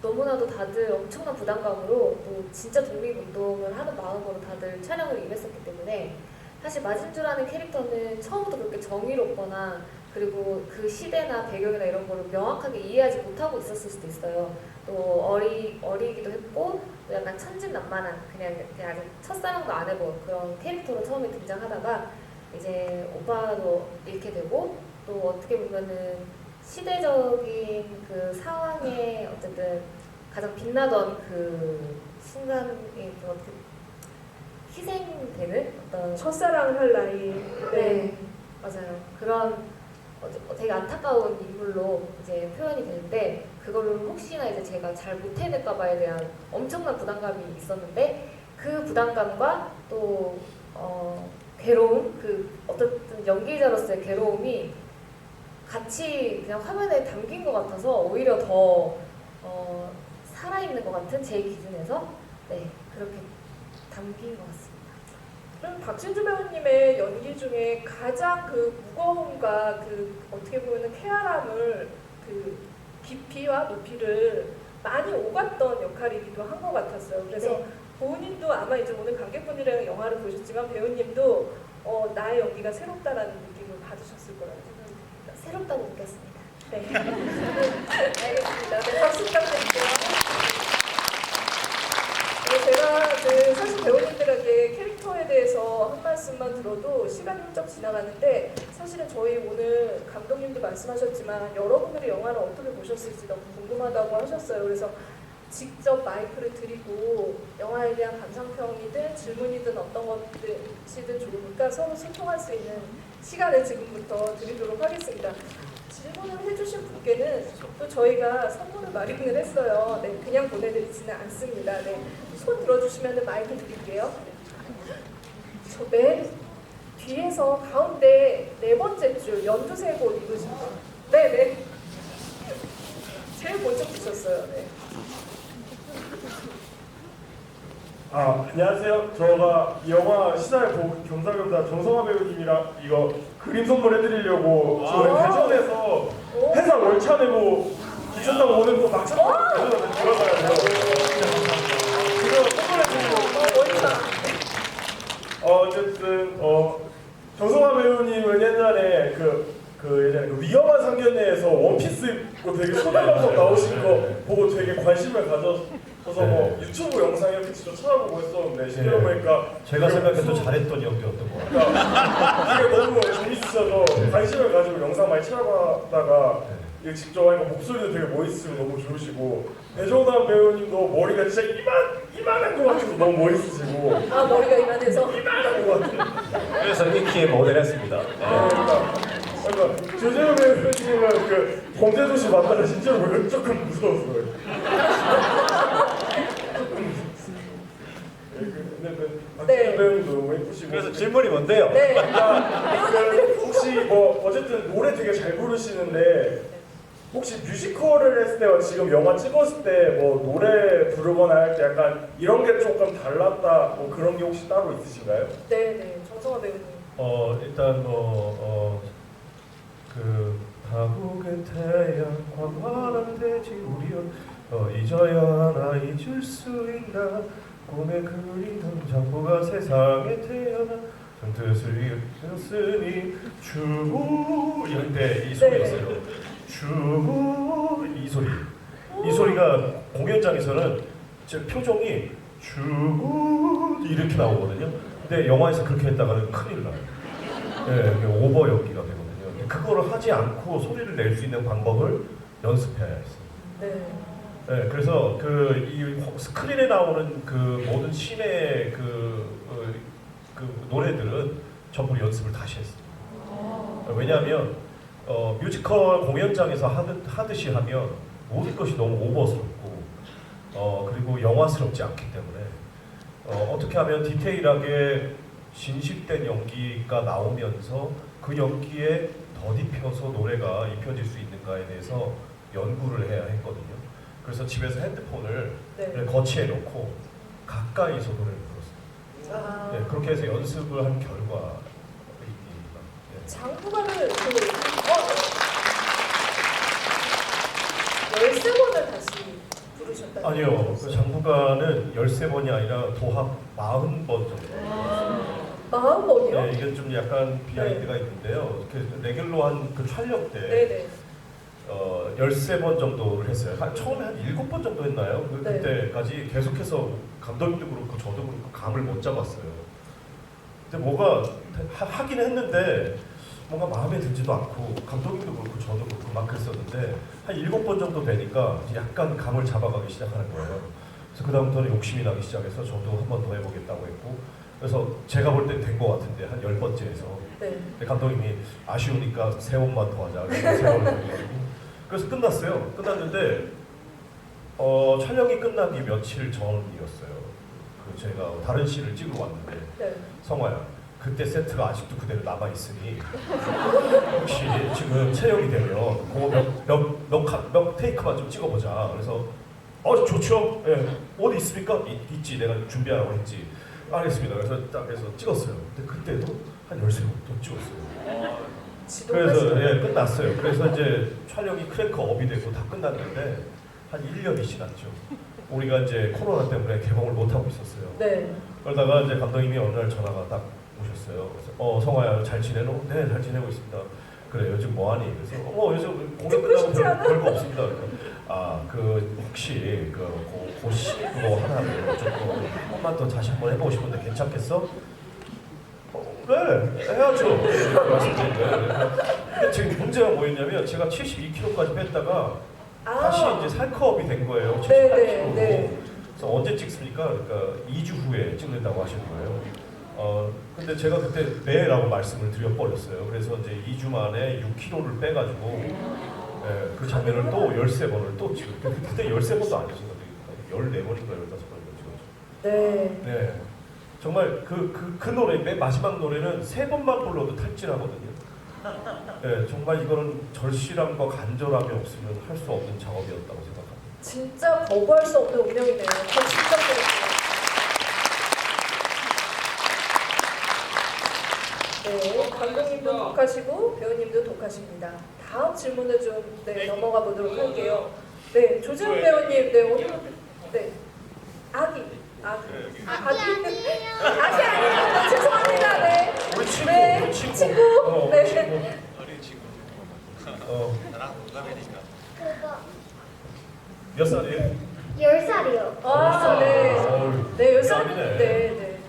F: 너무나도 다들 엄청난 부담감으로 또 진짜 독립운동을 하는 마음으로 다들 촬영을 임했었기 때문에 사실 마진주라는 캐릭터는 처음부터 그렇게 정의롭거나 그리고 그 시대나 배경이나 이런 거를 명확하게 이해하지 못하고 있었을 수도 있어요. 또 어리기도 했고 또 약간 천진난만한 그냥 아직 첫사랑도 안 해본 그런 캐릭터로 처음에 등장하다가 이제 오빠도 잃게 되고 또 어떻게 보면은 시대적인 그 상황에 어쨌든 가장 빛나던 그 순간이 또 어떻게 희생되는 어떤
A: 첫사랑을 할 나이.
F: 네 맞아요. 그런 되게 안타까운 인물로 이제 표현이 되는데 그거를 혹시나 이제 제가 잘 못해낼까봐에 대한 엄청난 부담감이 있었는데 그 부담감과 또 괴로움 그 어쨌든 연기자로서의 괴로움이 같이 그냥 화면에 담긴 것 같아서 오히려 더 살아있는 것 같은 제 기준에서 네 그렇게 담긴 것 같습니다.
A: 그럼 박진주 배우님의 연기 중에 가장 그 무거움과 그 어떻게 보면 쾌활함을 그 깊이와 높이를 많이 오갔던 역할이기도 한 것 같았어요. 그래서
F: 네.
A: 본인도 아마 이제 오늘 관객분들이랑 영화를 보셨지만 배우님도 나의 연기가 새롭다라는 느낌을 받으셨을 거라고 생각합니다.
F: 새롭다고 느꼈습니다.
A: 네. 알겠습니다. 네, 박수 부탁드릴게요. 제가 사실 배우님들에게 캐릭터에 대해서 한 말씀만 들어도 시간이 훌쩍 지나가는데 사실은 저희 오늘 감독님도 말씀하셨지만 여러분들이 영화를 어떻게 보셨을지 너무 궁금하다고 하셨어요. 그래서 직접 마이크를 드리고 영화에 대한 감상평이든 질문이든 어떤 것이든 좋으니까 서로 소통할 수 있는 시간을 지금부터 드리도록 하겠습니다. 질문을 해주신 분께는 또 저희가 선물을 마련을 했어요. 네, 그냥 보내드리지는 않습니다. 네, 손 들어주시면 마이크 드릴게요. 저 맨 뒤에서 가운데 네 번째 줄 연두색 옷 입으신 분. 네네. 제일 먼저 보셨어요. 네.
G: 안녕하세요. 제가 이 영화 시사회 보고 겸사겸사 정성화 배우님이랑 이거 그림 선물해드리려고 지금 대전에서
A: 오.
G: 회사 월차 내고 기차 타고 오는 거 막차 타고 들어가야 돼요. 지금 선물해드리고
A: 월차.
G: 어쨌든 정성화 배우님은 옛날에 예전에 그 위험한 상견례에서 원피스 입고 되게 소담방송 나오신 거 보고 되게 관심을 가져서 뭐 유튜브 영상 이렇게 직접 찾아보고 했었는데 실제로 보니까
C: 제가 생각해도 잘했던 연기였던 것 같아요.
G: 그러니까 이게 너무 재밌으셔서 관심을 가지고 영상 많이 찾아보다가 이거 직접 하니까 목소리도 되게 멋있으시고 너무 좋으시고 배정남 배우님도 머리가 진짜 이만한 것 같아서 너무 멋있으시고
A: 아 머리가 이만해서.
G: 이만한 것 같아요.
E: 그래서 이 키에 모델했습니다.
G: 그러니까 조재호 배우님은 그 범죄도시 만나서 진짜로 보면 조금 무서웠어요. 근데 박진영 배우님도 너무 예쁘시고.
E: 그래서 질문이 뭔데요?
A: 네.
G: 혹시 뭐 어쨌든 노래 되게 잘 부르시는데 혹시 뮤지컬을 했을 때와 지금 영화 찍었을 때 뭐 노래 부르거나 할 때 약간 이런 게 조금 달랐다 뭐 그런 게 혹시 따로 있으신가요?
A: 네네. 정성화 배우님.
C: 일단 그 다국의 태양 광활한 대지 우리여 잊어야 하나 잊을 수 있나 꿈에 그리던 장부가 세상에 태어나 전 뜻을 이었으니 주고 이럴 때 이 소리였어요. 주고 이 소리. 이 소리가 공연장에서는 제 표정이 주고 이렇게 나오거든요. 근데 영화에서 그렇게 했다가는 큰일 나요. 네, 오버 연기가 되거든요. 그거를 하지 않고 소리를 낼 수 있는 방법을 연습해야 했어요.
A: 네.
C: 네, 그래서 이 스크린에 나오는 그 모든 신의 그 노래들은 전부 연습을 다시 했어요. 왜냐하면 뮤지컬 공연장에서 하듯이 하면 모든 것이 너무 오버스럽고 그리고 영화스럽지 않기 때문에 어떻게 하면 디테일하게 진실된 연기가 나오면서 그 연기에 덧입혀서 노래가 입혀질 수 있는가에 대해서 연구를 해야 했거든요. 그래서 집에서 핸드폰을
A: 네.
C: 거치해 놓고 가까이서 노래를 불렀어요.
A: 아.
C: 네, 그렇게 해서 연습을 한 결과입니다. 네.
A: 장부가를 13번을 다시 부르셨다는
C: 아니요, 그 장부가는 13번이 아니라 도합 40번 정도.
A: 40번이요?
C: 네, 이게 좀 약간 비하인드가 있는데요. 그 레귤러한 그 촬영 때
A: 네네.
C: 13번 정도를 했어요. 처음에 한 7번 정도 했나요?
A: 네.
C: 그때까지 계속해서 감독님도 그렇고 저도 그렇고 감을 못 잡았어요. 근데 뭐가 하긴 했는데 뭔가 마음에 들지도 않고 감독님도 그렇고 저도 그렇고 막 그랬었는데 한 7번 정도 되니까 약간 감을 잡아가기 시작하는 거예요. 그래서 그다음부터는 욕심이 나기 시작해서 저도 한 번 더 해보겠다고 했고 그래서 제가 볼 때 된 것 같은데 한 10번째에서
A: 네.
C: 근데 감독님이 아쉬우니까 3번만 더 하자. 그래서 3번을 해가지고 그래서 끝났어요. 끝났는데 촬영이 끝나기 며칠 전이었어요. 그 제가 다른 씬을 찍으러 왔는데
A: 네.
C: 성화야 그때 세트가 아직도 그대로 남아있으니 혹시 지금 채용이 되면 그거 몇 테이크만 좀 찍어보자. 그래서 좋죠. 예. 어디 있습니까? 있지. 내가 준비하라고 했지. 알겠습니다. 그래서 딱 해서 찍었어요. 근데 그때도 한 13번 또 찍었어요. 그래서 끝났어요. 그래서 이제 촬영이 크랭크 업이 되고 다 끝났는데 한 1년이 지났죠. 우리가 이제 코로나 때문에 개봉을 못 하고 있었어요.
A: 네.
C: 그러다가 이제 감독님이 어느 날 전화가 딱 오셨어요. 그래서 성화야 잘 지내노? 네, 잘 지내고 있습니다. 그래 요즘 뭐하니? 그래서 요즘 공연 끝나고 별거 없습니다. 혹시 고시 그거 하나를 조금 한 번만 더 다시 한번 해보고 싶은데 괜찮겠어? 네, 해야죠. 말씀드린 거예요. 근데 지금 문제가 뭐였냐면 제가 72kg까지 뺐다가 다시 이제 살크업이 된 거예요. 78kg로.
A: 네.
C: 그래서 언제 찍습니까? 그러니까 2주 후에 찍는다고 하신 거예요. 근데 제가 그때 네라고 말씀을 드려버렸어요. 그래서 이제 2주 만에 6kg를 빼가지고 그 장면을 또 13번을 또 찍었어요. 그때 13번도 아니었어요. 14번인가 15번인가 찍었죠.
A: 네.
C: 네. 정말 그 노래 맨 마지막 노래는 3번만 불러도 탈진하거든요. 네, 정말 이거는 절실함과 간절함이 없으면 할 수 없는 작업이었다고 생각합니다.
A: 진짜 거부할 수 없는 운명이네요. 저 진짜 그랬어요. 네, 감독님도 독하시고 배우님도 독하십니다. 다음 질문을 좀 넘어가 보도록 할게요. 네, 조재훈 배우님, 네 오늘 아기 아니에요. 죄송합니다. 네,
C: 우리 친구,
A: 네,
C: 우리 친구.
A: 친구,
C: 우리
A: 네.
C: 친구.
H: 어린 친구.
C: 어,
H: 나랑 동갑이니까.
I: 그거
C: 몇 살이에요?
I: 10살이요.
A: 아, 네,
C: 어우,
A: 네, 10살,
C: 깜이네.
A: 네.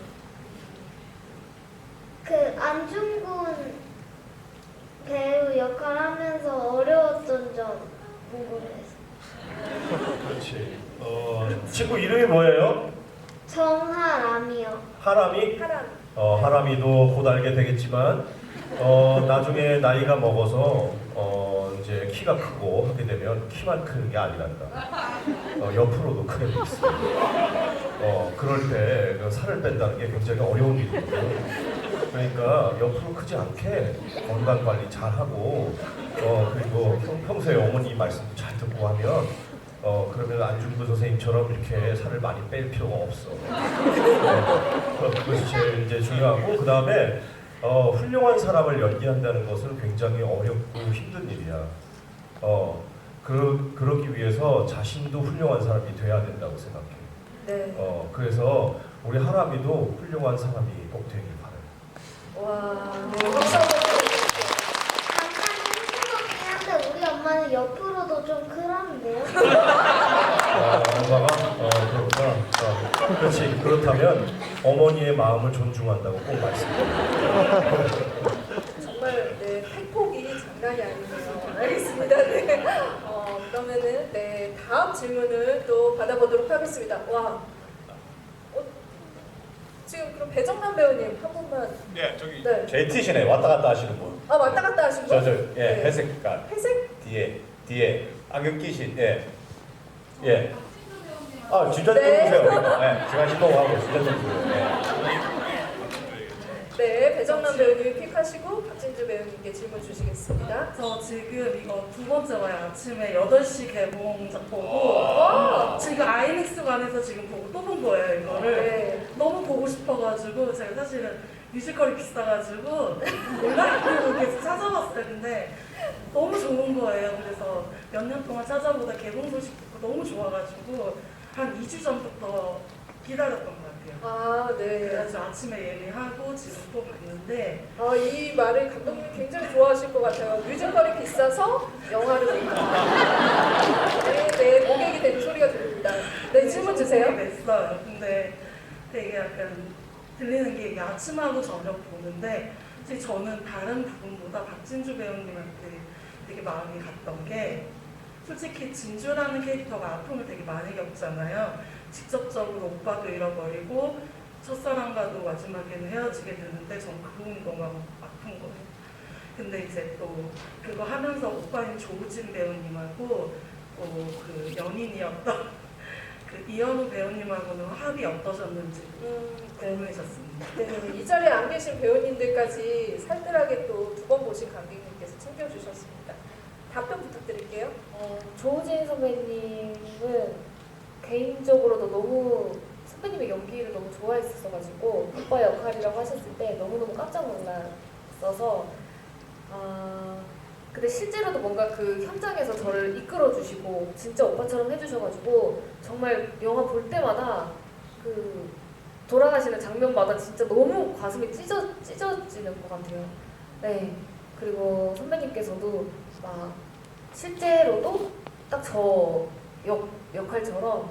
I: 그 안중근 배우 역할 하면서 어려웠던 점 궁금해서.
C: 그렇지. 친구 이름이 뭐예요?
I: 정하람이요.
C: 하람이?
A: 하람.
C: 하람이도 곧 알게 되겠지만 나중에 나이가 먹어서 이제 키가 크고 하게 되면 키만 크는 게 아니란다. 옆으로도 크게 돼 있어요. 그럴 때그 살을 뺀다는 게 굉장히 어려운 일이거든요. 그러니까 옆으로 크지 않게 건강 관리 잘 하고 그리고 평소에 어머니 말씀도 잘 듣고 하면 그러면 안중근 선생님처럼 이렇게 살을 많이 뺄 필요가 없어. 그것이 제일 이제 중요하고 그 다음에 훌륭한 사람을 연기한다는 것은 굉장히 어렵고 힘든 일이야. 그러기 위해서 자신도 훌륭한 사람이 돼야 된다고 생각해.
A: 네.
C: 그래서 우리 하람이도 훌륭한 사람이 꼭 되길 바라요.
A: 와, 네, 박수 한번 주세요.
I: 약간 뚱뚱하긴 한데 우리 엄마는 옆으로도 좀 크던데요?
C: 엄마가 그렇구나. 그렇지. 그렇다면 어머니의 마음을 존중한다고 꼭 말씀드려요.
A: 정말 네, 팩폭이 장난이 아니네요. 알겠습니다. 네. 그러면은 네, 다음 질문을 또 받아보도록 하겠습니다. 와, 지금 그럼 배정남 배우님 한 분만.
E: 예, 저기
A: 네.
E: JT시네 왔다 갔다 하시는 분.
A: 아 왔다 갔다 하신 분? 네.
E: 회색 색깔
A: 회색?
E: 뒤에 안경 끼신 예. 아 진짜 좀
A: 네.
E: 보세요. 예, 제가 신고 하고 진짜 좀 보세요.
A: 네, 배정남 배우님 픽하시고 박진주 배우님께 질문 주시겠습니다.
J: 저 지금 이거 2번째 와요. 아침에 8시 개봉작 보고
A: 와!
J: 지금 아이닉스관에서 지금 보고 또 본 거예요, 이거를.
A: 네.
J: 너무 보고 싶어가지고 제가 사실은 뮤지컬이 비싸가지고 온라인으로 계속 찾아봤어요. 근데 너무 좋은 거예요. 그래서 몇 년 동안 찾아보다 개봉 소식 듣고 너무 좋아가지고 한 2주 전부터 기다렸던 것 같아요.
A: 아, 네.
J: 그래가지고 아침에 예매하고 지금 또 봤는데
A: 이 말을 감독님 굉장히 좋아하실 것 같아요. 뮤지컬이 비싸서 영화를 본다. 네, 고객이 되는 소리가 들립니다. 네, 질문 주세요.
J: 냈어요. 근데 되게 약간 들리는 게 이게 아침하고 저녁 보는데 사실 저는 다른 부분보다 박진주 배우님한테 되게 마음이 갔던 게 솔직히 진주라는 캐릭터가 아픔을 되게 많이 겪잖아요. 직접적으로 오빠도 잃어버리고 첫사랑과도 마지막에는 헤어지게 되는데 저는 그 부분이 너무 아픈 거예요. 근데 이제 또 그거 하면서 오빠인 조우진 배우님하고 또 그 연인이었던 그 이현우 배우님하고는 합이 어떠셨는지 궁금해졌습니다.
A: 네, 이 자리에 안 계신 배우님들까지 살뜰하게 또 2번 보신 관객님께서 챙겨주셨습니다. 답변 부탁드릴게요.
F: 조우진 선배님은 개인적으로도 너무 선배님의 연기를 너무 좋아했었어가지고 오빠 역할이라고 하셨을 때 너무너무 깜짝 놀랐어서 근데 실제로도 뭔가 그 현장에서 저를 이끌어주시고 진짜 오빠처럼 해주셔가지고 정말 영화 볼 때마다 그 돌아가시는 장면마다 진짜 너무 가슴이 찢어지는 것 같아요. 네. 그리고 선배님께서도 막 실제로도 딱 저 역할처럼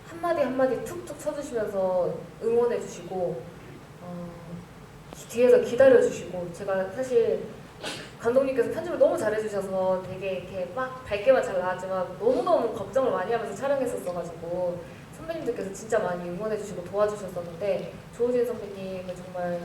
F: 한마디 한마디 툭툭 쳐주시면서 응원해주시고 뒤에서 기다려주시고 제가 사실 감독님께서 편집을 너무 잘해주셔서 되게 이렇게 막 밝게만 잘 나왔지만 너무너무 걱정을 많이 하면서 촬영했었어가지고 선배님들께서 진짜 많이 응원해주시고 도와주셨었는데 조우진 선배님은 정말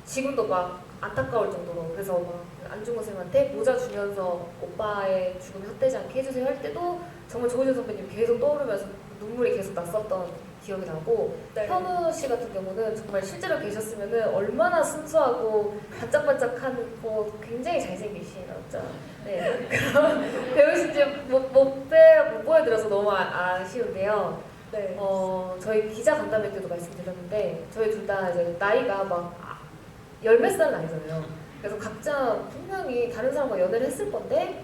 F: 지금도 막 안타까울 정도로 그래서 막 안중근 선생님한테 모자 주면서 오빠의 죽음이 헛되지 않게 해주세요 할 때도 정말 조우진 선배님 계속 떠오르면서 눈물이 계속 났었던 기억이 나고
A: 네.
F: 현우 씨 같은 경우는 정말 실제로 계셨으면은 얼마나 순수하고 반짝반짝한 거 굉장히 잘생기신 진짜 네 그런 배우신지 못 보여드려서 너무 아쉬운데요.
A: 네.
F: 저희 기자 간담회 때도 말씀드렸는데 저희 둘 다 이제 나이가 막 열 몇 살 나이잖아요. 그래서 각자 분명히 다른 사람과 연애를 했을 건데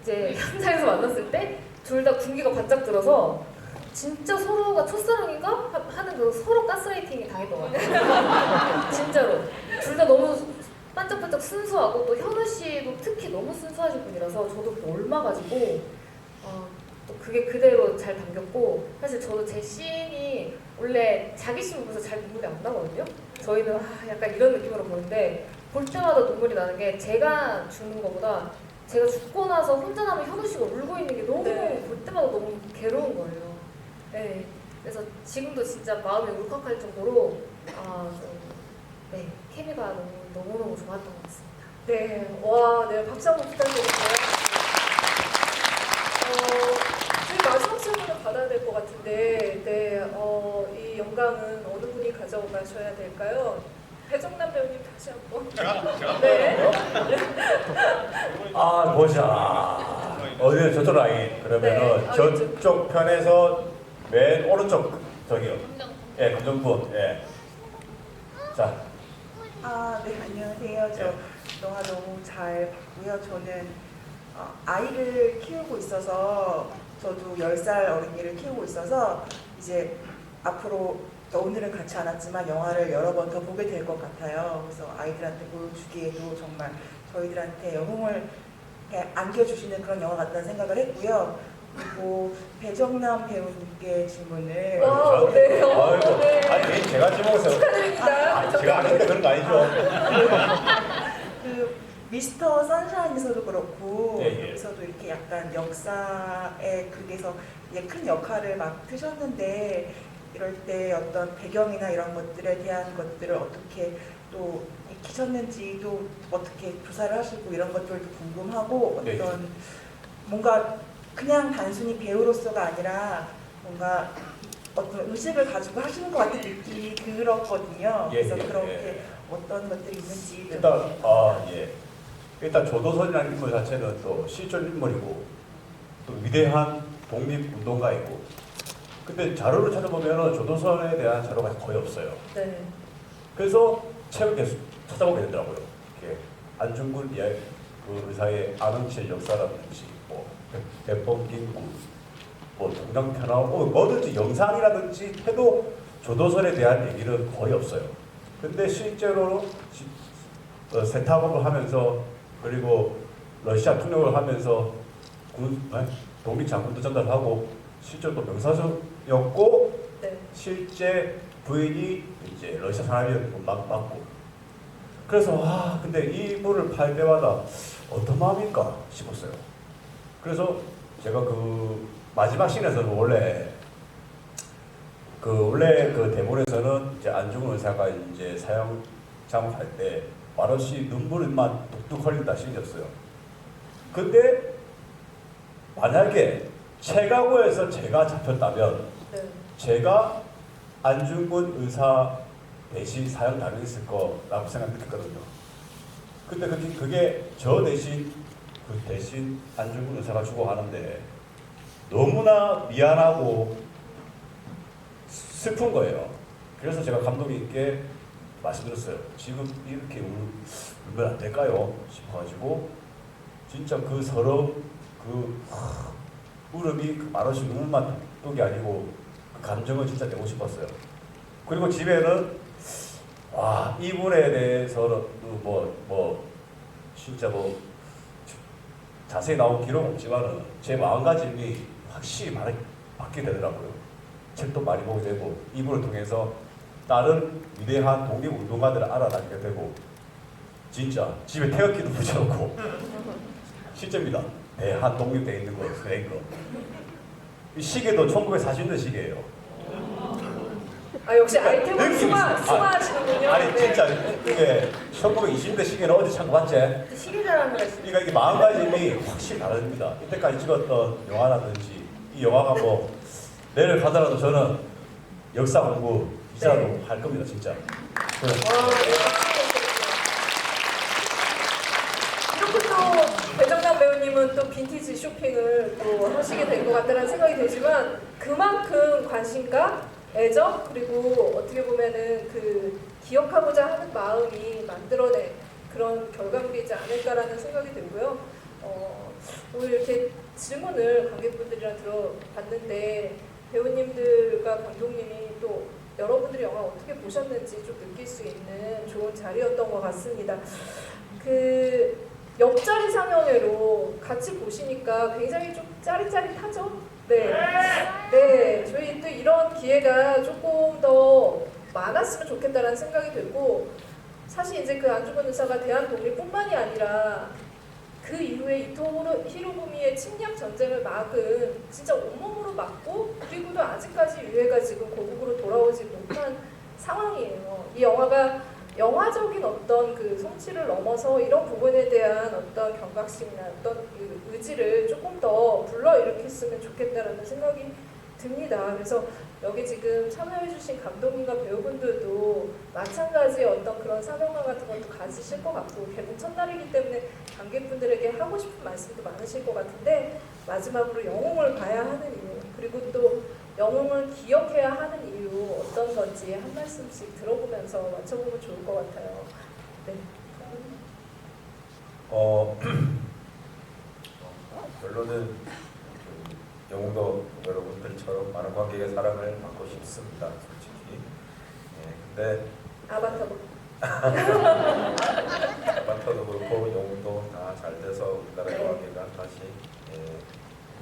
F: 이제 현장에서 만났을 때 둘 다 군기가 바짝 들어서 진짜 서로가 첫사랑인가 하는 그 서로 가스라이팅이 당했던 것 같아요. 진짜로 둘 다 너무 반짝반짝 순수하고 또 현우 씨도 특히 너무 순수하신 분이라서 저도 그거 옮아가지고 또 그게 그대로 잘 담겼고 사실 저도 제 씬이 원래 자기 씬 보면서 잘 눈물이 안 나거든요. 저희는 약간 이런 느낌으로 보는데 볼 때마다 눈물이 나는 게 제가 죽는 것보다 제가 죽고 나서 혼자 남은 현우 씨가 울고 있는 게 너무
A: 네.
F: 볼 때마다 너무 괴로운 거예요. 네. 그래서 지금도 진짜 마음이 울컥할 정도로 네 케미가 너무너무 좋았던 것 같습니다.
A: 네, 와, 네, 박수 한번 부탁드릴게요. 저희 마지막 질문을 받아야 될 것 같은데, 네, 이 영광은 어느 분이 가져가셔야 될까요? 배정남 배우님 다시 한번. 네.
E: 아 보자. 어디 저쪽 라인 그러면은
A: 네,
E: 저쪽 편에서 맨 오른쪽 저기요. 예, 금정분. 예. 자.
K: 네, 안녕하세요. 저 영화 너무 잘 봤고요. 저는 아이를 키우고 있어서 저도 10살 어린이를 키우고 있어서 이제 앞으로 오늘은 같이 안 왔지만 영화를 여러 번 더 보게 될 것 같아요. 그래서 아이들한테 보여주기에도 정말 저희들한테 영웅을 안겨주시는 그런 영화 같다는 생각을 했고요. 그리고 배정남 배우님께 질문을
A: 와, 네.
E: 아이고,
A: 네.
E: 아니 제가 지목해서
A: 축하드립니다.
E: 제가 아는데 그런 거 아니죠?
K: 그 미스터 선샤인에서도 그렇고
E: 예, 예.
K: 여기서도 이렇게 약간 역사의 극에서 이제 큰 역할을 맡으셨는데 이럴 때 어떤 배경이나 이런 것들에 대한 것들을 어떻게 또 익히셨는지도 어떻게 조사를 하시고 이런 것들도 궁금하고
E: 예, 예.
K: 어떤 뭔가 그냥 단순히 배우로서가 아니라 뭔가 어떤 의식을 가지고 하시는 것 같은 느낌이 들었거든요.
E: 예,
K: 그래서
E: 예,
K: 그렇게
E: 예.
K: 어떤 것들이 있는지 좀
E: 일단 예. 일단 조도선이라는 인물 자체는 또 실존 인물이고 또 위대한 독립운동가이고. 근데 자료를 찾아보면은 조도선에 대한 자료가 거의 없어요.
A: 네.
E: 그래서 책을 계속 찾아보게 되더라고요. 이렇게 안중근 이야기, 그 의사의 안흥칠 역사라든지 뭐 대범긴구, 뭐 동장편하고 뭐든지 영상이라든지 해도 조도선에 대한 얘기는 거의 없어요. 근데 실제로 세탁업을 하면서 그리고 러시아 통역을 하면서 독립장군도 전달하고 실제로 또 명사수였고
A: 네.
E: 실제 부인이 이제 러시아 사람이었고 맞고 그래서 근데 이 물을 팔 때마다 어떤 마음일까 싶었어요. 그래서 제가 그 마지막 씬에서는 원래 그 대본에서는 이제 안중근 의사가 이제 사형 장할 때 말없이 눈물만 뚝뚝 흘린다 씬이었어요. 근데 만약에 최가고에서 제가 잡혔다면
A: 네.
E: 제가 안중근 의사 대신 사형 당했을 거라고 생각했거든요. 근데 그게 저 대신 안중근 의사가 죽어가는데 너무나 미안하고 슬픈 거예요. 그래서 제가 감독님께 말씀드렸어요. 지금 이렇게 울면 안 될까요? 싶어가지고 진짜 그 서러움, 그 울음이 그 말없이 눈물만 뚝뚝이 아니고 그 감정을 진짜 내고 싶었어요. 그리고 집에는 이분에 대해서는 진짜 자세히 나온 기록 없지만은 제 마음가짐이 확실히 바뀌게 되더라고요. 책도 많이 보게 되고 이분을 통해서 다른 위대한 독립운동가들을 알아다니게 되고 진짜 집에 태극기도 붙여놓고 실제입니다. 대한 독립돼 있는 거 그런 거. 이 시계도 1940년 시계예요.
A: 역시 아이템을
E: 느낌이 있어요.
A: 수마하시는군요.
E: 아니
A: 네.
E: 진짜 이게 1920년대 시계는 어디 참 봤지?
F: 시계 자랑을 했어요.
E: 그러니까 이게 마음가짐이 확실히 다릅니다. 이때까지 찍었던 영화라든지 이 영화가 뭐 내를 가더라도 저는 역사 공부 진짜로
A: 네.
E: 할 겁니다, 진짜.
A: 와, 네, 이렇게 또 배정남 배우님은 또 빈티지 쇼핑을 또 하시게 될 것 같다는 생각이 들지만 그만큼 관심과 애정 그리고 어떻게 보면은 그 기억하고자 하는 마음이 만들어낸 그런 결과물이지 않을까라는 생각이 들고요. 오늘 이렇게 질문을 관객분들이랑 들어봤는데 배우님들과 감독님이 또 여러분들이 영화 어떻게 보셨는지 좀 느낄 수 있는 좋은 자리였던 것 같습니다. 그 옆자리 상영회로 같이 보시니까 굉장히 좀 짜릿짜릿하죠? 네. 네. 저희 또 이런 기회가 조금 더 많았으면 좋겠다라는 생각이 들고 사실 이제 그 안중근 의사가 대한 독립뿐만이 아니라 그 이후에 이토 히로부미의 침략 전쟁을 막은 진짜 온몸으로 막고 그리고도 아직까지 유해가 지금 고국으로 돌아오지 못한 상황이에요. 이 영화가 영화적인 어떤 그 성취를 넘어서 이런 부분에 대한 어떤 경각심이나 어떤 그 의지를 조금 더 불러일으켰으면 좋겠다라는 생각이 듭니다. 그래서 여기 지금 참여해주신 감독님과 배우분들도 마찬가지의 어떤 그런 사명감 같은 것도 가지실 것 같고 개봉 첫날이기 때문에 관객분들에게 하고 싶은 말씀도 많으실 것 같은데 마지막으로 영웅을 봐야 하는 이유 그리고 또 영웅을 기억해야 하는 이유 어떤 건지 한 말씀씩 들어보면서 맞춰보면 좋을 것 같아요. 네.
B: 결론은 영웅도 여러분들처럼 많은 관객의 사랑을 받고 싶습니다. 솔직히. 근데
A: 아바타도
B: 아바타도 그렇고 영웅도 다 잘 돼서 우리나라 영화계가 다시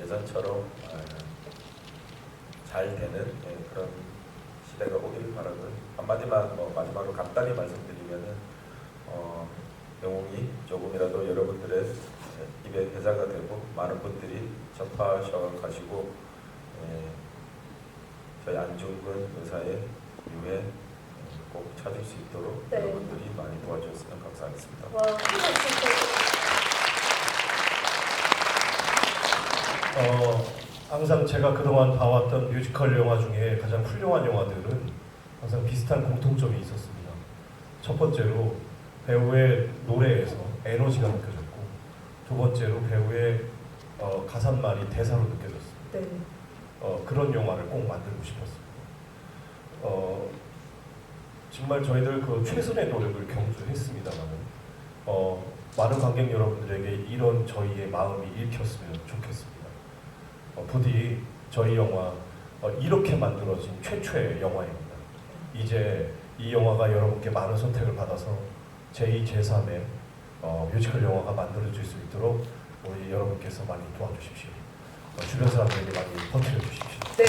B: 예전처럼 잘 되는 그런 시대가 오기를 바라고 한마디만 마지막으로 간단히 말씀드리면은 영웅이 조금이라도 여러분들의 입에 회자가 되고 많은 분들이 접하셔가지고 저희 안중근 의사의 유해 꼭 찾을 수 있도록
A: 네.
B: 여러분들이 많이 도와주셨으면 감사하겠습니다.
A: 와,
C: 항상 제가 그동안 봐왔던 뮤지컬 영화 중에 가장 훌륭한 영화들은 항상 비슷한 공통점이 있었습니다. 첫 번째로 배우의 노래에서 에너지가 느껴졌고 두 번째로 배우의 가사말이 대사로 느껴졌습니다.
A: 네.
C: 그런 영화를 꼭 만들고 싶었습니다. 정말 저희들 그 최선의 노력을 경주했습니다만 많은 관객 여러분들에게 이런 저희의 마음이 읽혔으면 좋겠습니다. 부디 저희 영화 이렇게 만들어진 최초의 영화입니다. 이제 이 영화가 여러분께 많은 선택을 받아서 제2, 제3의 뮤지컬 영화가 만들어질 수 있도록 우리 여러분께서 많이 도와주십시오. 주변 사람들에게 많이 퍼뜨려 주십시오.
A: 네.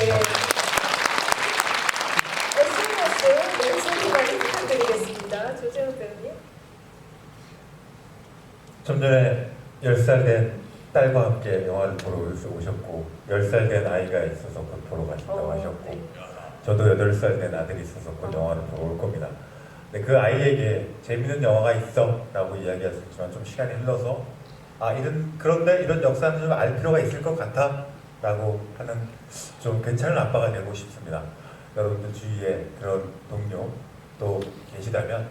A: SNS 멘션도 많이 부탁드리겠습니다. 조재현 배우님.
D: 좀 전에 10살 된 딸과 함께 영화를 보러 오셨고 10살 된 아이가 있어서 곧 보러 가신다고 하셨고
A: 네.
D: 저도 8살 된 아들이 있어서 곧 영화를 보러 올 겁니다. 근데 그 아이에게 재밌는 영화가 있어 라고 이야기할 수 있지만 좀 시간이 흘러서 그런데 이런 역사는 좀 알 필요가 있을 것 같아 라고 하는 좀 괜찮은 아빠가 되고 싶습니다. 여러분들 주위에 그런 동료 또 계시다면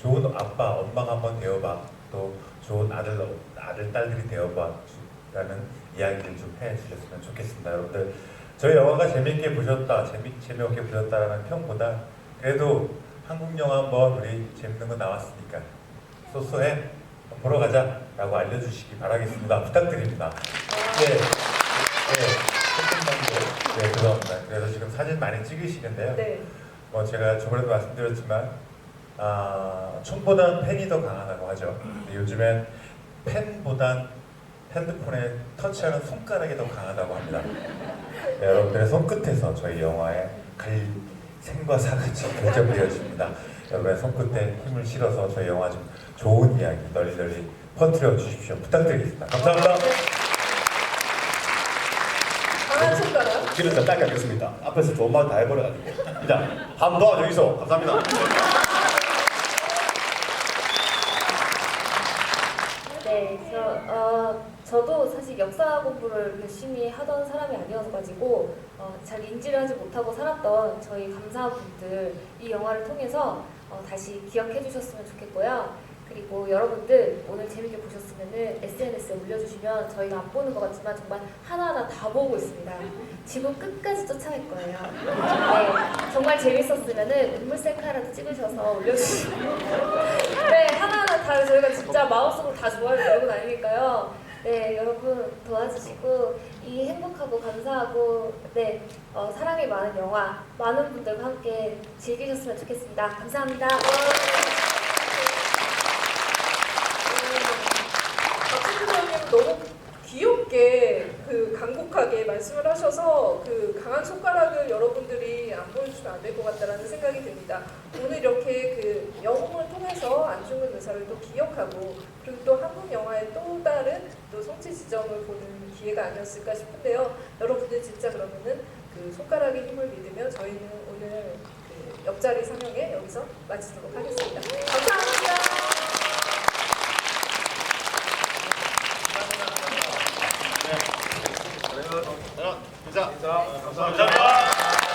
D: 좋은 아빠, 엄마가 한번 되어봐 또 좋은 아들, 딸들이 되어봐 라는 이야기를 좀 해주셨으면 좋겠습니다. 여러분들 저희 영화가 재밌게 보셨다, 재미없게 보셨다라는 평보다 그래도 한국 영화 한번 우리 재밌는 거 나왔으니까 쏘쏘해 보러 가자 라고 알려주시기 바라겠습니다. 부탁드립니다. 네, 죄송합니다. 그래서 지금 사진 많이 찍으시는데요.
A: 네.
D: 제가 저번에도 말씀드렸지만 춤보단 펜이 더 강하다고 하죠. 근데 요즘엔 펜보단 핸드폰에 터치하는 손가락이 더 강하다고 합니다. 네, 여러분들의 손끝에서 저희 영화의 생과 사가 결정되어집니다. 여러분의 손끝에 힘을 실어서 저희 영화 좀 좋은 이야기 널리 퍼뜨려 주십시오. 부탁드리겠습니다. 감사합니다.
A: 강한 손가락.
E: 길은 좀 짧게 하겠습니다. 앞에서 좋은 말 다 해버려가지고 일단 한번 도와주이소. 감사합니다.
F: 네, 저도 사실 역사 공부를 열심히 하던 사람이 아니어가지고 잘 인지를 하지 못하고 살았던 저희 감사한 분들 이 영화를 통해서 다시 기억해 주셨으면 좋겠고요. 그리고 여러분들 오늘 재밌게 보셨으면 SNS에 올려주시면 저희가 안 보는 것 같지만 정말 하나하나 다 보고 있습니다. 지금 끝까지 쫓아갈 거예요. 네, 정말 재밌었으면 눈물 셀카라도 찍으셔서 올려주시면 네, 하나하나 다 저희가 진짜 마음속으로 다 좋아요 누르고 다니니까요. 네, 여러분 도와주시고 이 행복하고 감사하고 네 사랑이 많은 영화 많은 분들과 함께 즐기셨으면 좋겠습니다. 감사합니다.
A: 박진주 배우님 너무 귀엽게 간곡하게 말씀을 하셔서 강한 손가락을 여러분들이 안 보여주시면 안 될 것 같다라는 생각이 듭니다. 오늘 이렇게 영웅을 통해서 안중근 의사를 또 기억하고 그리고 또 한국 영화의 또 다른 또 성취 지점을 보는 기회가 아니었을까 싶은데요. 여러분들 진짜 그러면은 손가락의 힘을 믿으며 저희는 오늘 옆자리 상영회 여기서 마치도록 하겠습니다. 감사합니다.
E: 감사합니다.